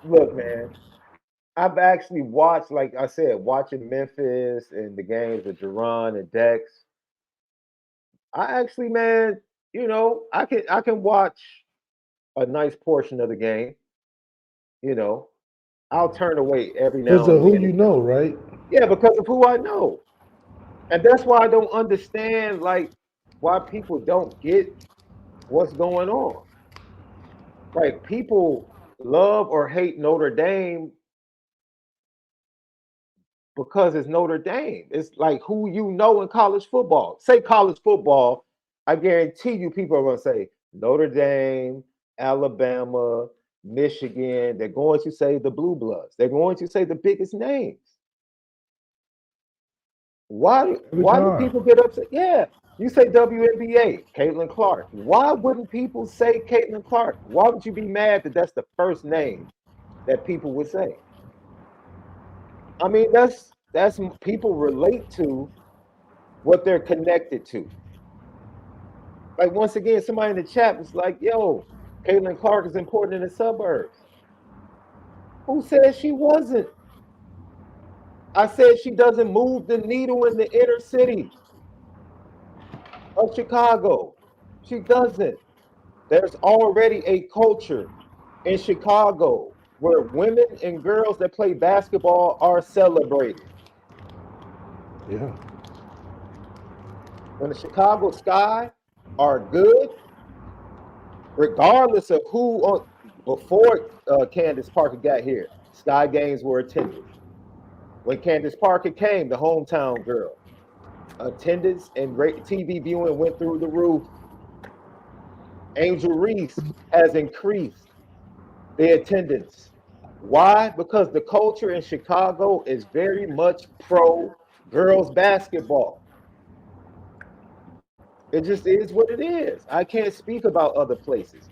Look, man. I've actually watched, like I said, watching Memphis and the games with Duran and Dex. I actually, man, I can watch a nice portion of the game. You know, I'll turn away every Because now of and who then. you know, right? Yeah, because of who I know. And that's why I don't understand like why people don't get what's going on. Like people love or hate Notre Dame because it's Notre Dame. It's like who you know in college football. Say college football, I guarantee you people are going to say Notre Dame, Alabama, Michigan. They're going to say the Blue Bloods. They're going to say the biggest names. Why Every why do time. people get upset? Yeah, you say WNBA, Caitlyn Clark. Why wouldn't people say Caitlyn Clark? Why would you be mad that that's the first name that people would say? I mean, that's people relate to what they're connected to. Like once again, somebody in the chat was like, "Yo, Caitlyn Clark is important in the suburbs." Who said she wasn't? I said she doesn't move the needle in the inner city of Chicago. She doesn't. There's already a culture in Chicago where women and girls that play basketball are celebrated. Yeah. When the Chicago Sky are good, regardless of who before Candace Parker got here, Sky games were attended. When Candace Parker came, the hometown girl, attendance and TV viewing went through the roof. Angel Reese has increased the attendance. Why? Because the culture in Chicago is very much pro girls basketball. It just is what it is. I can't speak about other places.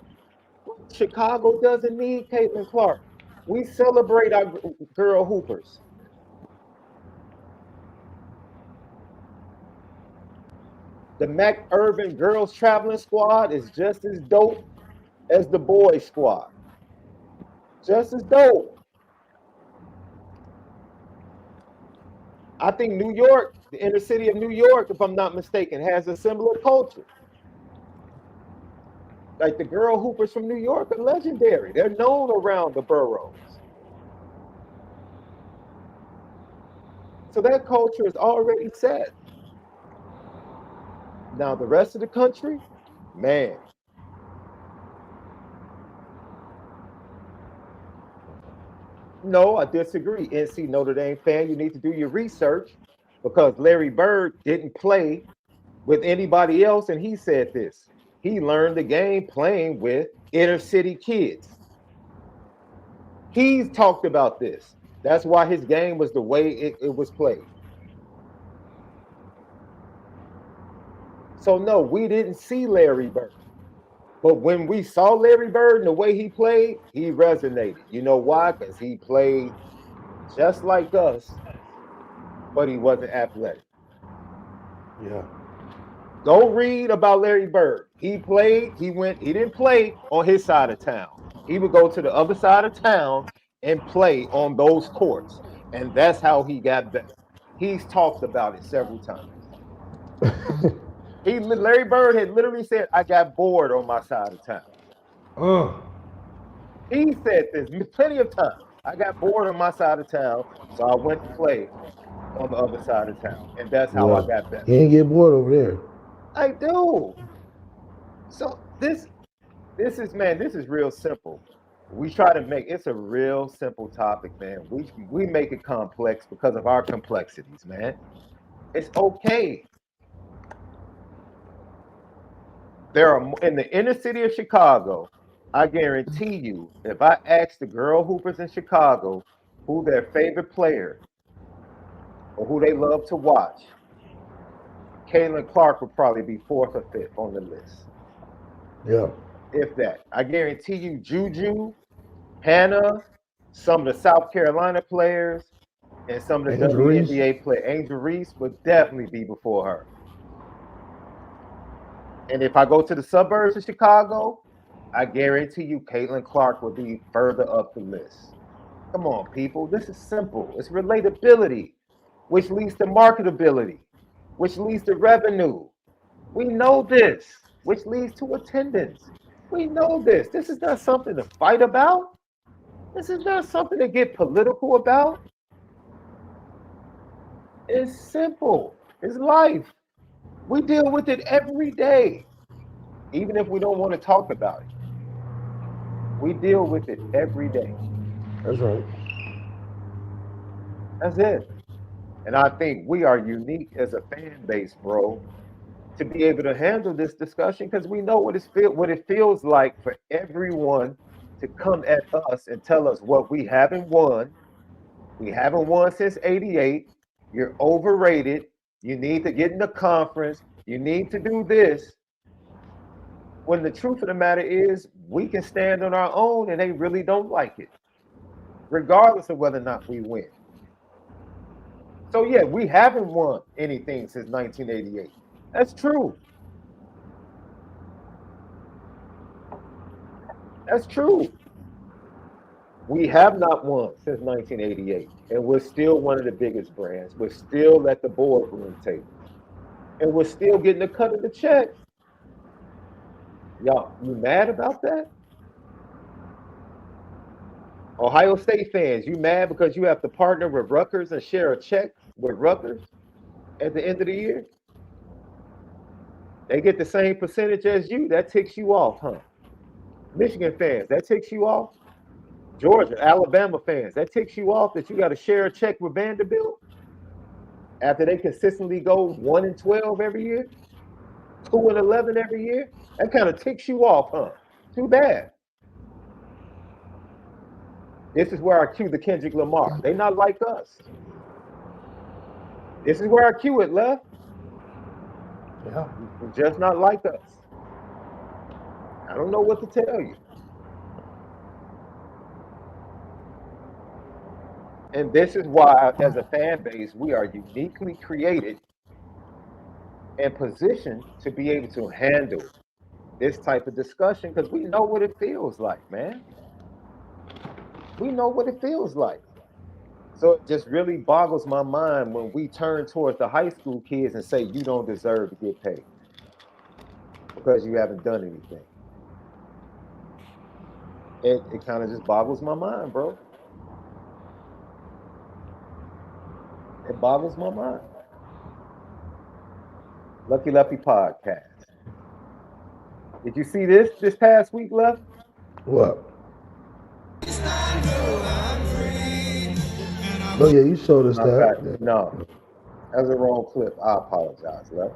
Chicago doesn't need Caitlyn Clark. We celebrate our girl hoopers. The Mac Urban girls traveling squad is just as dope as the boys squad. Just as dope. I think New York, the inner city of New York, if I'm not mistaken, has a similar culture. Like the girl hoopers from New York are legendary. They're known around the boroughs. So that culture is already set. Now the rest of the country, man. No, I disagree. NC Notre Dame fan, you need to do your research because Larry Bird didn't play with anybody else, and he said this. He learned the game playing with inner city kids. He's talked about this. That's why his game was the way it was played. So, no, we didn't see Larry Bird. But when we saw Larry Bird and the way he played, he resonated. You know why? Because he played just like us, but he wasn't athletic. Yeah. Go read about Larry Bird. He didn't play on his side of town. He would go to the other side of town and play on those courts. And that's how he got better. He's talked about it several times. Larry Bird had literally said, I got bored on my side of town. He said this plenty of times. I got bored on my side of town, so I went to play on the other side of town. And that's how I got better. He ain't get bored over there. I do. So this is real simple. We try to make it's a real simple topic, man. We make it complex because of our complexities, man. It's okay. There are in the inner city of Chicago, I guarantee you, if I ask the girl hoopers in Chicago who their favorite player or who they love to watch, Caitlyn Clark would probably be fourth or fifth on the list. Yeah. If that. I guarantee you, Juju, Hannah, some of the South Carolina players, And some of the Angel Reese. WNBA play. Angel Reese would definitely be before her. And if I go to the suburbs of Chicago, I guarantee you Caitlyn Clark will be further up the list. Come on, people. This is simple. It's relatability, which leads to marketability, which leads to revenue. We know this, which leads to attendance. We know this. This is not something to fight about. This is not something to get political about. It's simple. It's life. We deal with it every day, even if we don't want to talk about it. We deal with it every day. That's right. That's it. And I think we are unique as a fan base, bro, to be able to handle this discussion because we know what it feels like for everyone to come at us and tell us what we haven't won. We haven't won since '88. You're overrated. You need to get in the conference. You need to do this. When the truth of the matter is, we can stand on our own and they really don't like it, regardless of whether or not we win. So, yeah, we haven't won anything since 1988. That's true. That's true. We have not won since 1988, and we're still one of the biggest brands. We're still at the boardroom table, and we're still getting a cut of the check. Y'all, you mad about that? Ohio State fans, you mad because you have to partner with Rutgers and share a check with Rutgers at the end of the year? They get the same percentage as you. That ticks you off, huh? Michigan fans, that ticks you off? Georgia, Alabama fans, that ticks you off that you got to share a check with Vanderbilt after they consistently go 1-12 every year, 2-11 every year? That kind of ticks you off, huh? Too bad. This is where I cue the Kendrick Lamar. They not like us. This is where I cue it, left. Yeah. You're just not like us. I don't know what to tell you. And this is why, as a fan base, we are uniquely created and positioned to be able to handle this type of discussion because we know what it feels like, man. We know what it feels like. So it just really boggles my mind when we turn towards the high school kids and say, you don't deserve to get paid because you haven't done anything. It kind of just boggles my mind, bro. It boggles my mind. Lucky Lefty podcast. Did you see this past week, Left? What? Oh yeah, you showed us that. Yeah. No, that was the wrong clip. I apologize, Left.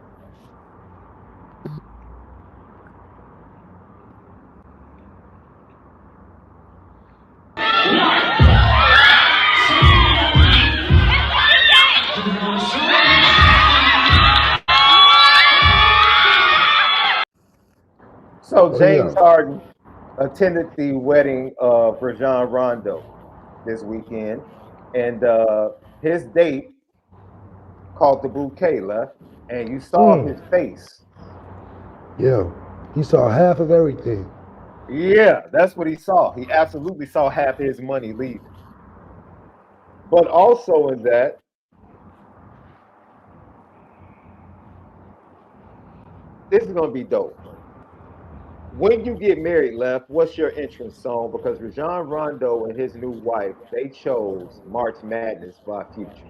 So James Harden attended the wedding of Rajon Rondo this weekend, and his date called the bouquet, Left, and you saw his face. Yeah, he saw half of everything. Yeah, that's what he saw. He absolutely saw half his money leaving. But also in that, this is going to be dope. When you get married, Left, what's your entrance song? Because Rajon Rondo and his new wife, they chose March Madness by Future.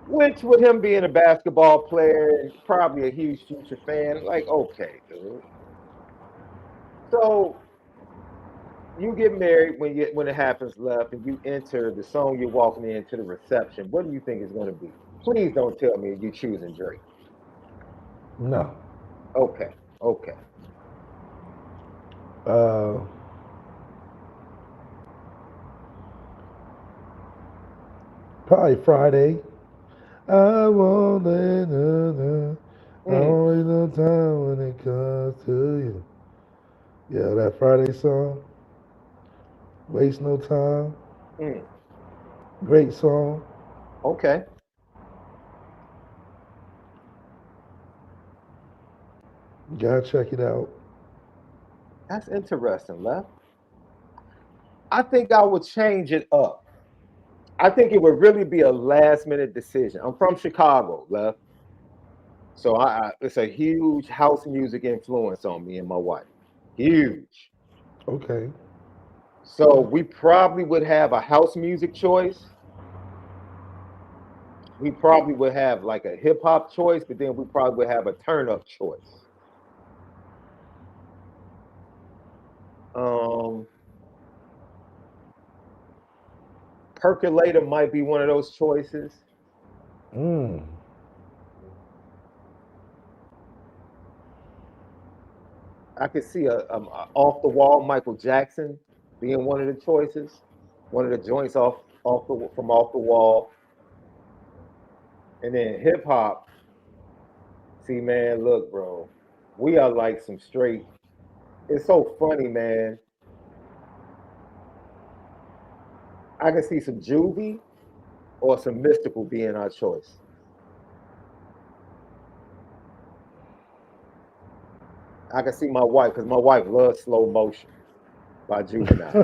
Which, with him being a basketball player and probably a huge Future fan, like, okay, dude. So you get married when it happens, Left, and you enter the song you're walking into the reception. What do you think it's going to be? Please don't tell me you're choosing Drake. No. Okay. Probably Friday. I won't let no only no time when it comes to you. Yeah, that Friday song. Waste no time. Mm, Great song. okay. Gotta check it out. That's interesting, Left. I think I would change it up. I think it would really be a last minute decision. I'm from Chicago, Left. So it's a huge house music influence on me and my wife. Huge. Okay. So we probably would have a house music choice. We probably would have like a hip hop choice, but then we probably would have a turn up choice. Um, Percolator might be one of those choices. Mm. I could see a off the wall Michael Jackson being one of the choices, one of the joints from off the wall, and then hip hop. See, man, look, bro, we are like some straight. It's so funny, man. I can see some Juvie or some Mystical being our choice. I can see my wife because my wife loves Slow Motion by Juvenile.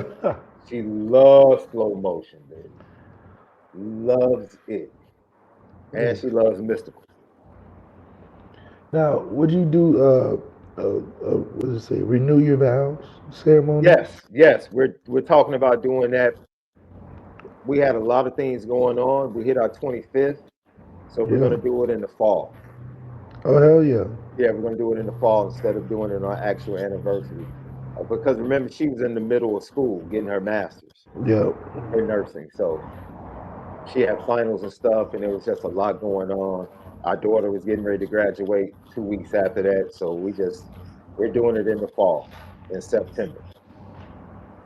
She loves Slow Motion, baby. Loves it. And she loves Mystical. Now, would you do what does it say? Renew your vows ceremony? Yes, we're talking about doing that. We had a lot of things going on. We hit our 25th, so we're Yeah. gonna do it in the fall. Oh hell yeah. Yeah, we're gonna do it in the fall instead of doing it on our actual anniversary. Because remember, she was in the middle of school getting her master's Yep. in nursing, so she had finals and stuff, and there was just a lot going on. Our daughter was getting ready to graduate 2 weeks after that, so we're doing it in the fall, in September.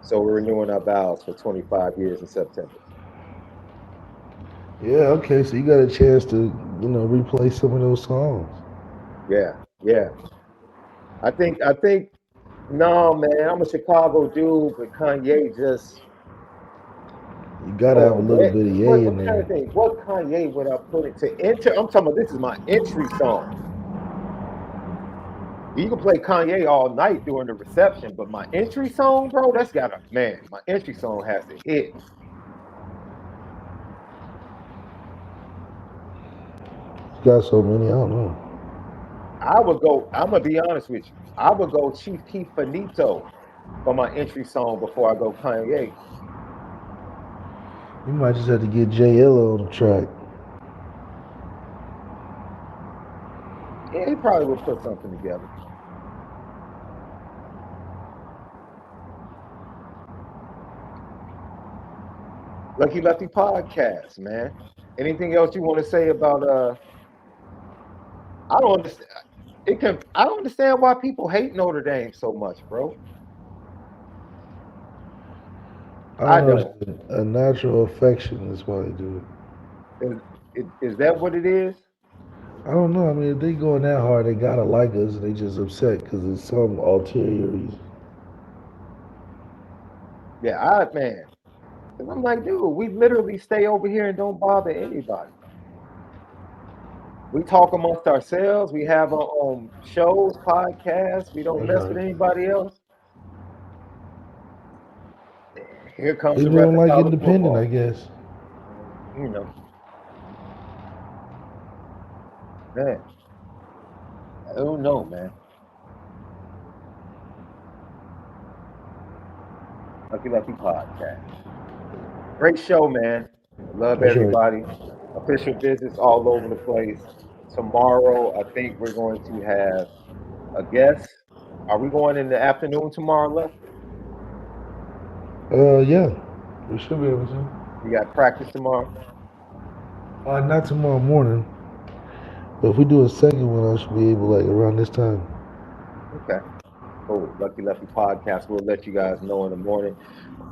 So we're renewing our vows for 25 years in September. Yeah. Okay. So you got a chance to replay some of those songs. Yeah, yeah. I think no man, I'm a Chicago dude, but Kanye just You gotta have a little bit of yay in I'm trying to there. think what Kanye would I put it to enter. I'm talking about this is my entry song. You can play Kanye all night during the reception, but my entry song, bro, that's gotta man, my entry song has to hit. You got so many. I don't know. I'm gonna be honest with you. I would go Chief Keef Finito for my entry song before I go Kanye. You might just have to get JL on the track. Yeah, he probably would put something together. Lucky Lefty podcast, man. Anything else you want to say about I don't understand I don't understand why people hate Notre Dame so much, bro. I I don't know. don't. It's a natural affection is why they do it. Is that what it is? I don't know. I mean, if they going that hard, they gotta like us. They just upset because it's some ulterior reason. Yeah, man. 'Cause I'm like, dude, we literally stay over here and don't bother anybody. We talk amongst ourselves. We have our own shows, podcasts. We don't mess with anybody else. Here comes They the rep don't of like college independent, I football. guess. You know, man. I don't know, man. Lucky Lucky podcast. Great show, man. Love That's right. everybody. Official visits all over the place. Tomorrow, I think we're going to have a guest. Are we going in the afternoon tomorrow, Left? Yeah, we should be able to. You got practice tomorrow? Not tomorrow morning, but if we do a second one, I should be able like around this time. Okay. Cool. Lucky Lefty podcast. We'll let you guys know in the morning.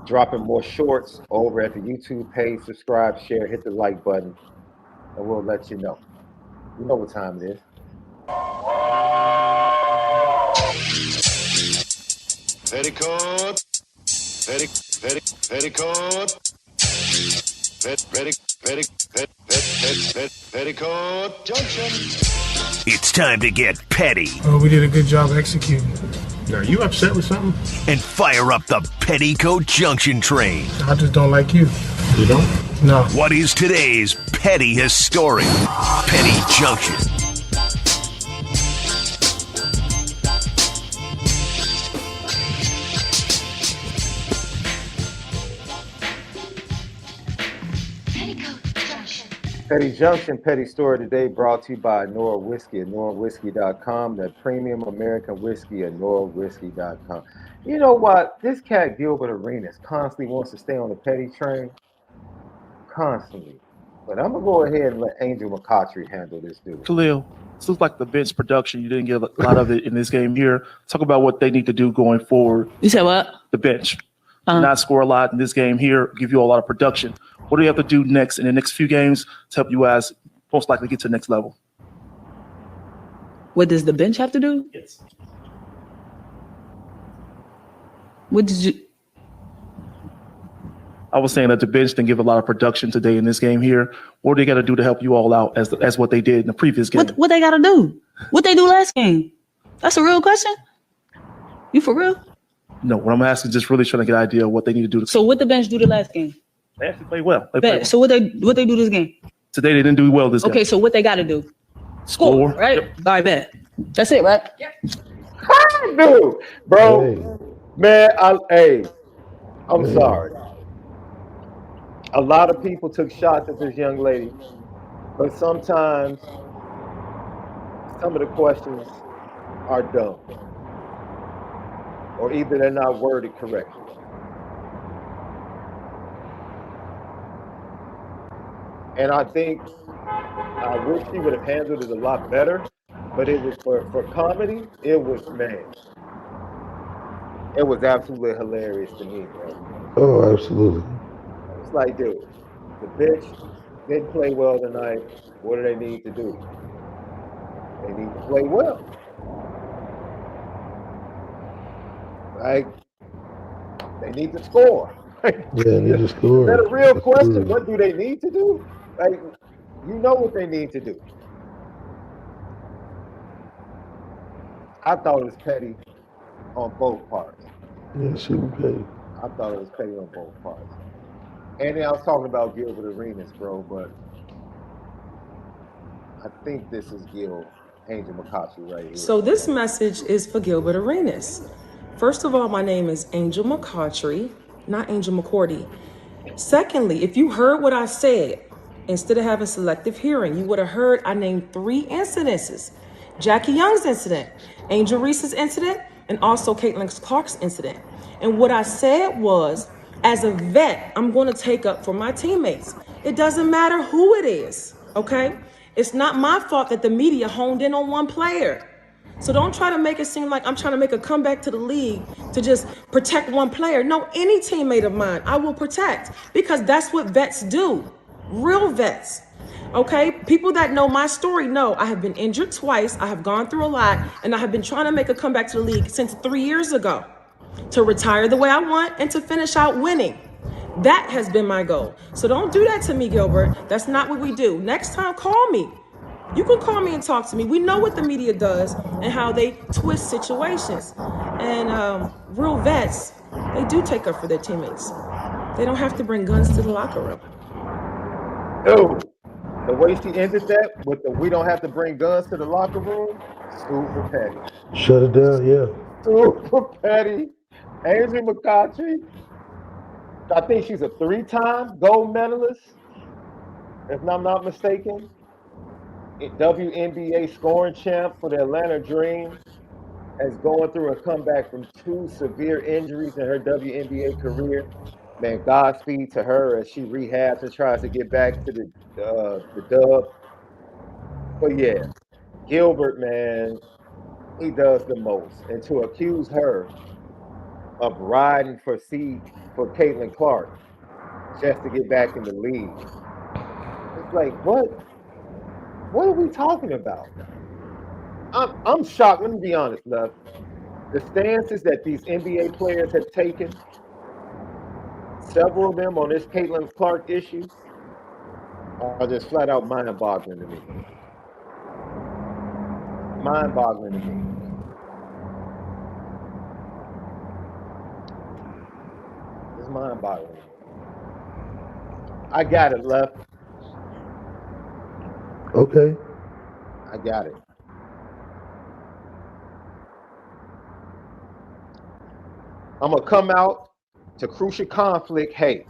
Dropping more shorts over at the YouTube page. Subscribe, share, hit the like button, and we'll let you know. You know what time it is. Petticoat, petticoat. Petticoat Junction. It's time to get petty Oh, we did a good job executing. Now, you upset with something? and fire up the Petticoat Junction train. I just don't like you. You don't? No. What is today's petty history? Petty Junction. Petty Junction, Petty Story today brought to you by ONORA Whiskey at NORAWhiskey.com, the premium American whiskey at NORAWhiskey.com. You know what? This cat Gilbert Arenas constantly wants to stay on the petty train. Constantly. But I'm going to go ahead and let Angel McCautry handle this dude. Khalil, this looks like the bench production. You didn't get a lot of it in this game here. Talk about what they need to do going forward. You said what? The bench. Not score a lot in this game here, give you a lot of production. What do you have to do next in the next few games to help you guys most likely get to the next level? What does the bench have to do? Yes. What did you? I was saying that the bench didn't give a lot of production today in this game here. What do they got to do to help you all out as what they did in the previous game? What they got to do? What they do last game? That's a real question. You for real? No, what I'm asking is just really trying to get an idea of what they need to do. So what the bench do the last game? They actually played well. They played well. So what they do this game? Today they didn't do well this game. Okay, so what they got to do? Score, right? Yep. All right, bet. That's it, right? Dude, bro, man, I'm sorry. A lot of people took shots at this young lady, but sometimes some of the questions are dumb, or either they're not worded correctly. And I think I wish she would have handled it a lot better, but it was for comedy, it was, man, it was absolutely hilarious to me, bro. Oh, absolutely. It's like, dude, the bitch didn't play well tonight. What do they need to do? They need to play well. Like, they need to score. Yeah, they need to score. Is that a real question? Absolutely. What do they need to do? Like, you know what they need to do. I thought it was petty on both parts. Yeah, she was paid. I thought it was petty on both parts. And then I was talking about Gilbert Arenas, bro, but I think this is Angel McCautry right here. So this message is for Gilbert Arenas. First of all, my name is Angel McCautry, not Angel McCourty. Secondly, if you heard what I said, instead of having selective hearing, you would have heard I named 3 incidences. Jackie Young's incident, Angel Reese's incident, and also Caitlyn Clark's incident. And what I said was, as a vet, I'm going to take up for my teammates. It doesn't matter who it is, okay? It's not my fault that the media honed in on one player. So don't try to make it seem like I'm trying to make a comeback to the league to just protect one player. No, any teammate of mine, I will protect, because that's what vets do. Real vets. Okay, people that know my story know I have been injured twice, I have gone through a lot, and I have been trying to make a comeback to the league since 3 years ago, to retire the way I want and to finish out winning. That has been my goal. So don't do that to me, Gilbert. That's not what we do. Next time, call me. You can call me and talk to me. We know what the media does and how they twist situations. And real vets, they do take up for their teammates. They don't have to bring guns to the locker room. Dude, the way she ended that with the "we don't have to bring guns to the locker room," super petty. Shut it down, yeah. Super petty. Angel McCautry, I think she's a 3-time gold medalist, if I'm not mistaken. WNBA scoring champ for the Atlanta Dream, is going through a comeback from 2 severe injuries in her WNBA career. Man, Godspeed to her as she rehabs and tries to get back to the dub. But yeah, Gilbert, man, he does the most. And to accuse her of riding for Caitlyn Clark just to get back in the league, it's like, what? What are we talking about? I'm shocked. Let me be honest, love. The stances that these NBA players have taken several of them on this Caitlyn Clark issue are just flat out mind-boggling to me. Mind-boggling to me. It's mind-boggling. I got it, Left. Okay. I got it. I'm gonna come out to crucial conflict. Hey,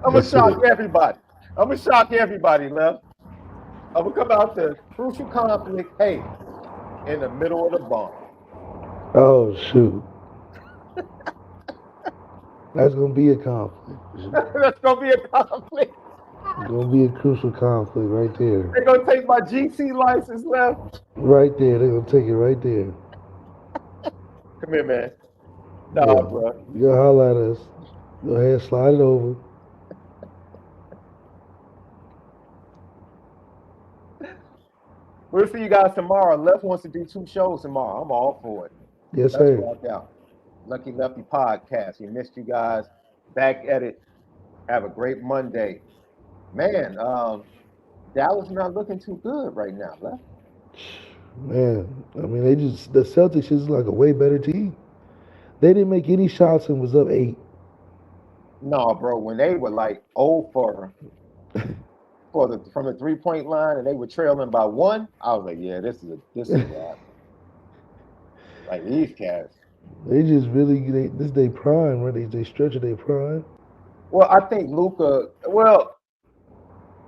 I'm gonna shock everybody. I'm gonna shock everybody, Left. I'm gonna come out to crucial conflict. Hey, in the middle of the bomb. Oh shoot. That's gonna be a conflict. That's gonna be a conflict. It's gonna be a crucial conflict right there. They're gonna take my GC license, Left. Right there. They're gonna take it right there. Come here, man. Nah, Yeah. bro. You gotta holler at us. Go ahead, slide it over. We'll see you guys tomorrow. Left wants to do 2 shows tomorrow. I'm all for it. Yes, Let's sir. rock out. Lucky Lefty podcast. We missed you guys. Back at it. Have a great Monday. Man, Dallas not looking too good right now, Left. Man, I mean, the Celtics is like a way better team. They didn't make any shots and was up 8. No, bro. When they were like 0 from the 3-point line and they were trailing by 1, I was like, yeah, this is a wrap. Like these cats. They just really this they prime, right? They stretch their prime. Well, I think Luka. Well,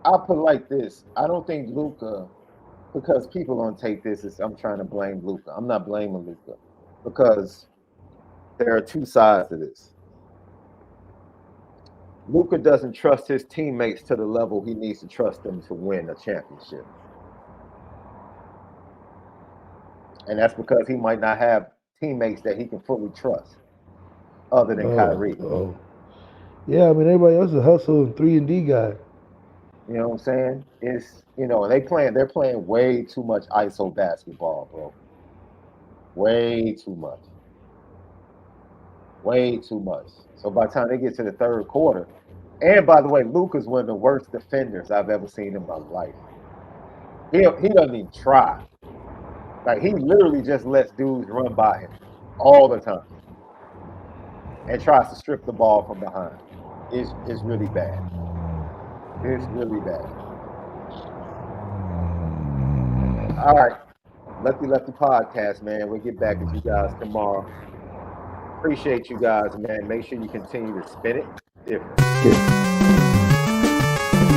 I'll put it like this. I don't think Luka, because people don't take this as I'm trying to blame Luka. I'm not blaming Luka because there are 2 sides to this. Luka doesn't trust his teammates to the level he needs to trust them to win a championship. And that's because he might not have teammates that he can fully trust other than Kyrie. Oh. Yeah, I mean, everybody else is hustle and 3-and-D guy. You know what I'm saying? It's, you know, they're playing way too much ISO basketball, bro. Way too much. Way too much. So by the time they get to the 3rd quarter, and by the way, Luka's one of the worst defenders I've ever seen in my life. He doesn't even try. Like, he literally just lets dudes run by him all the time and tries to strip the ball from behind. It's really bad. It's really bad. All right. Lefty podcast, man. We'll get back with you guys tomorrow. Appreciate you guys, man. Make sure you continue to spin it different. Yeah.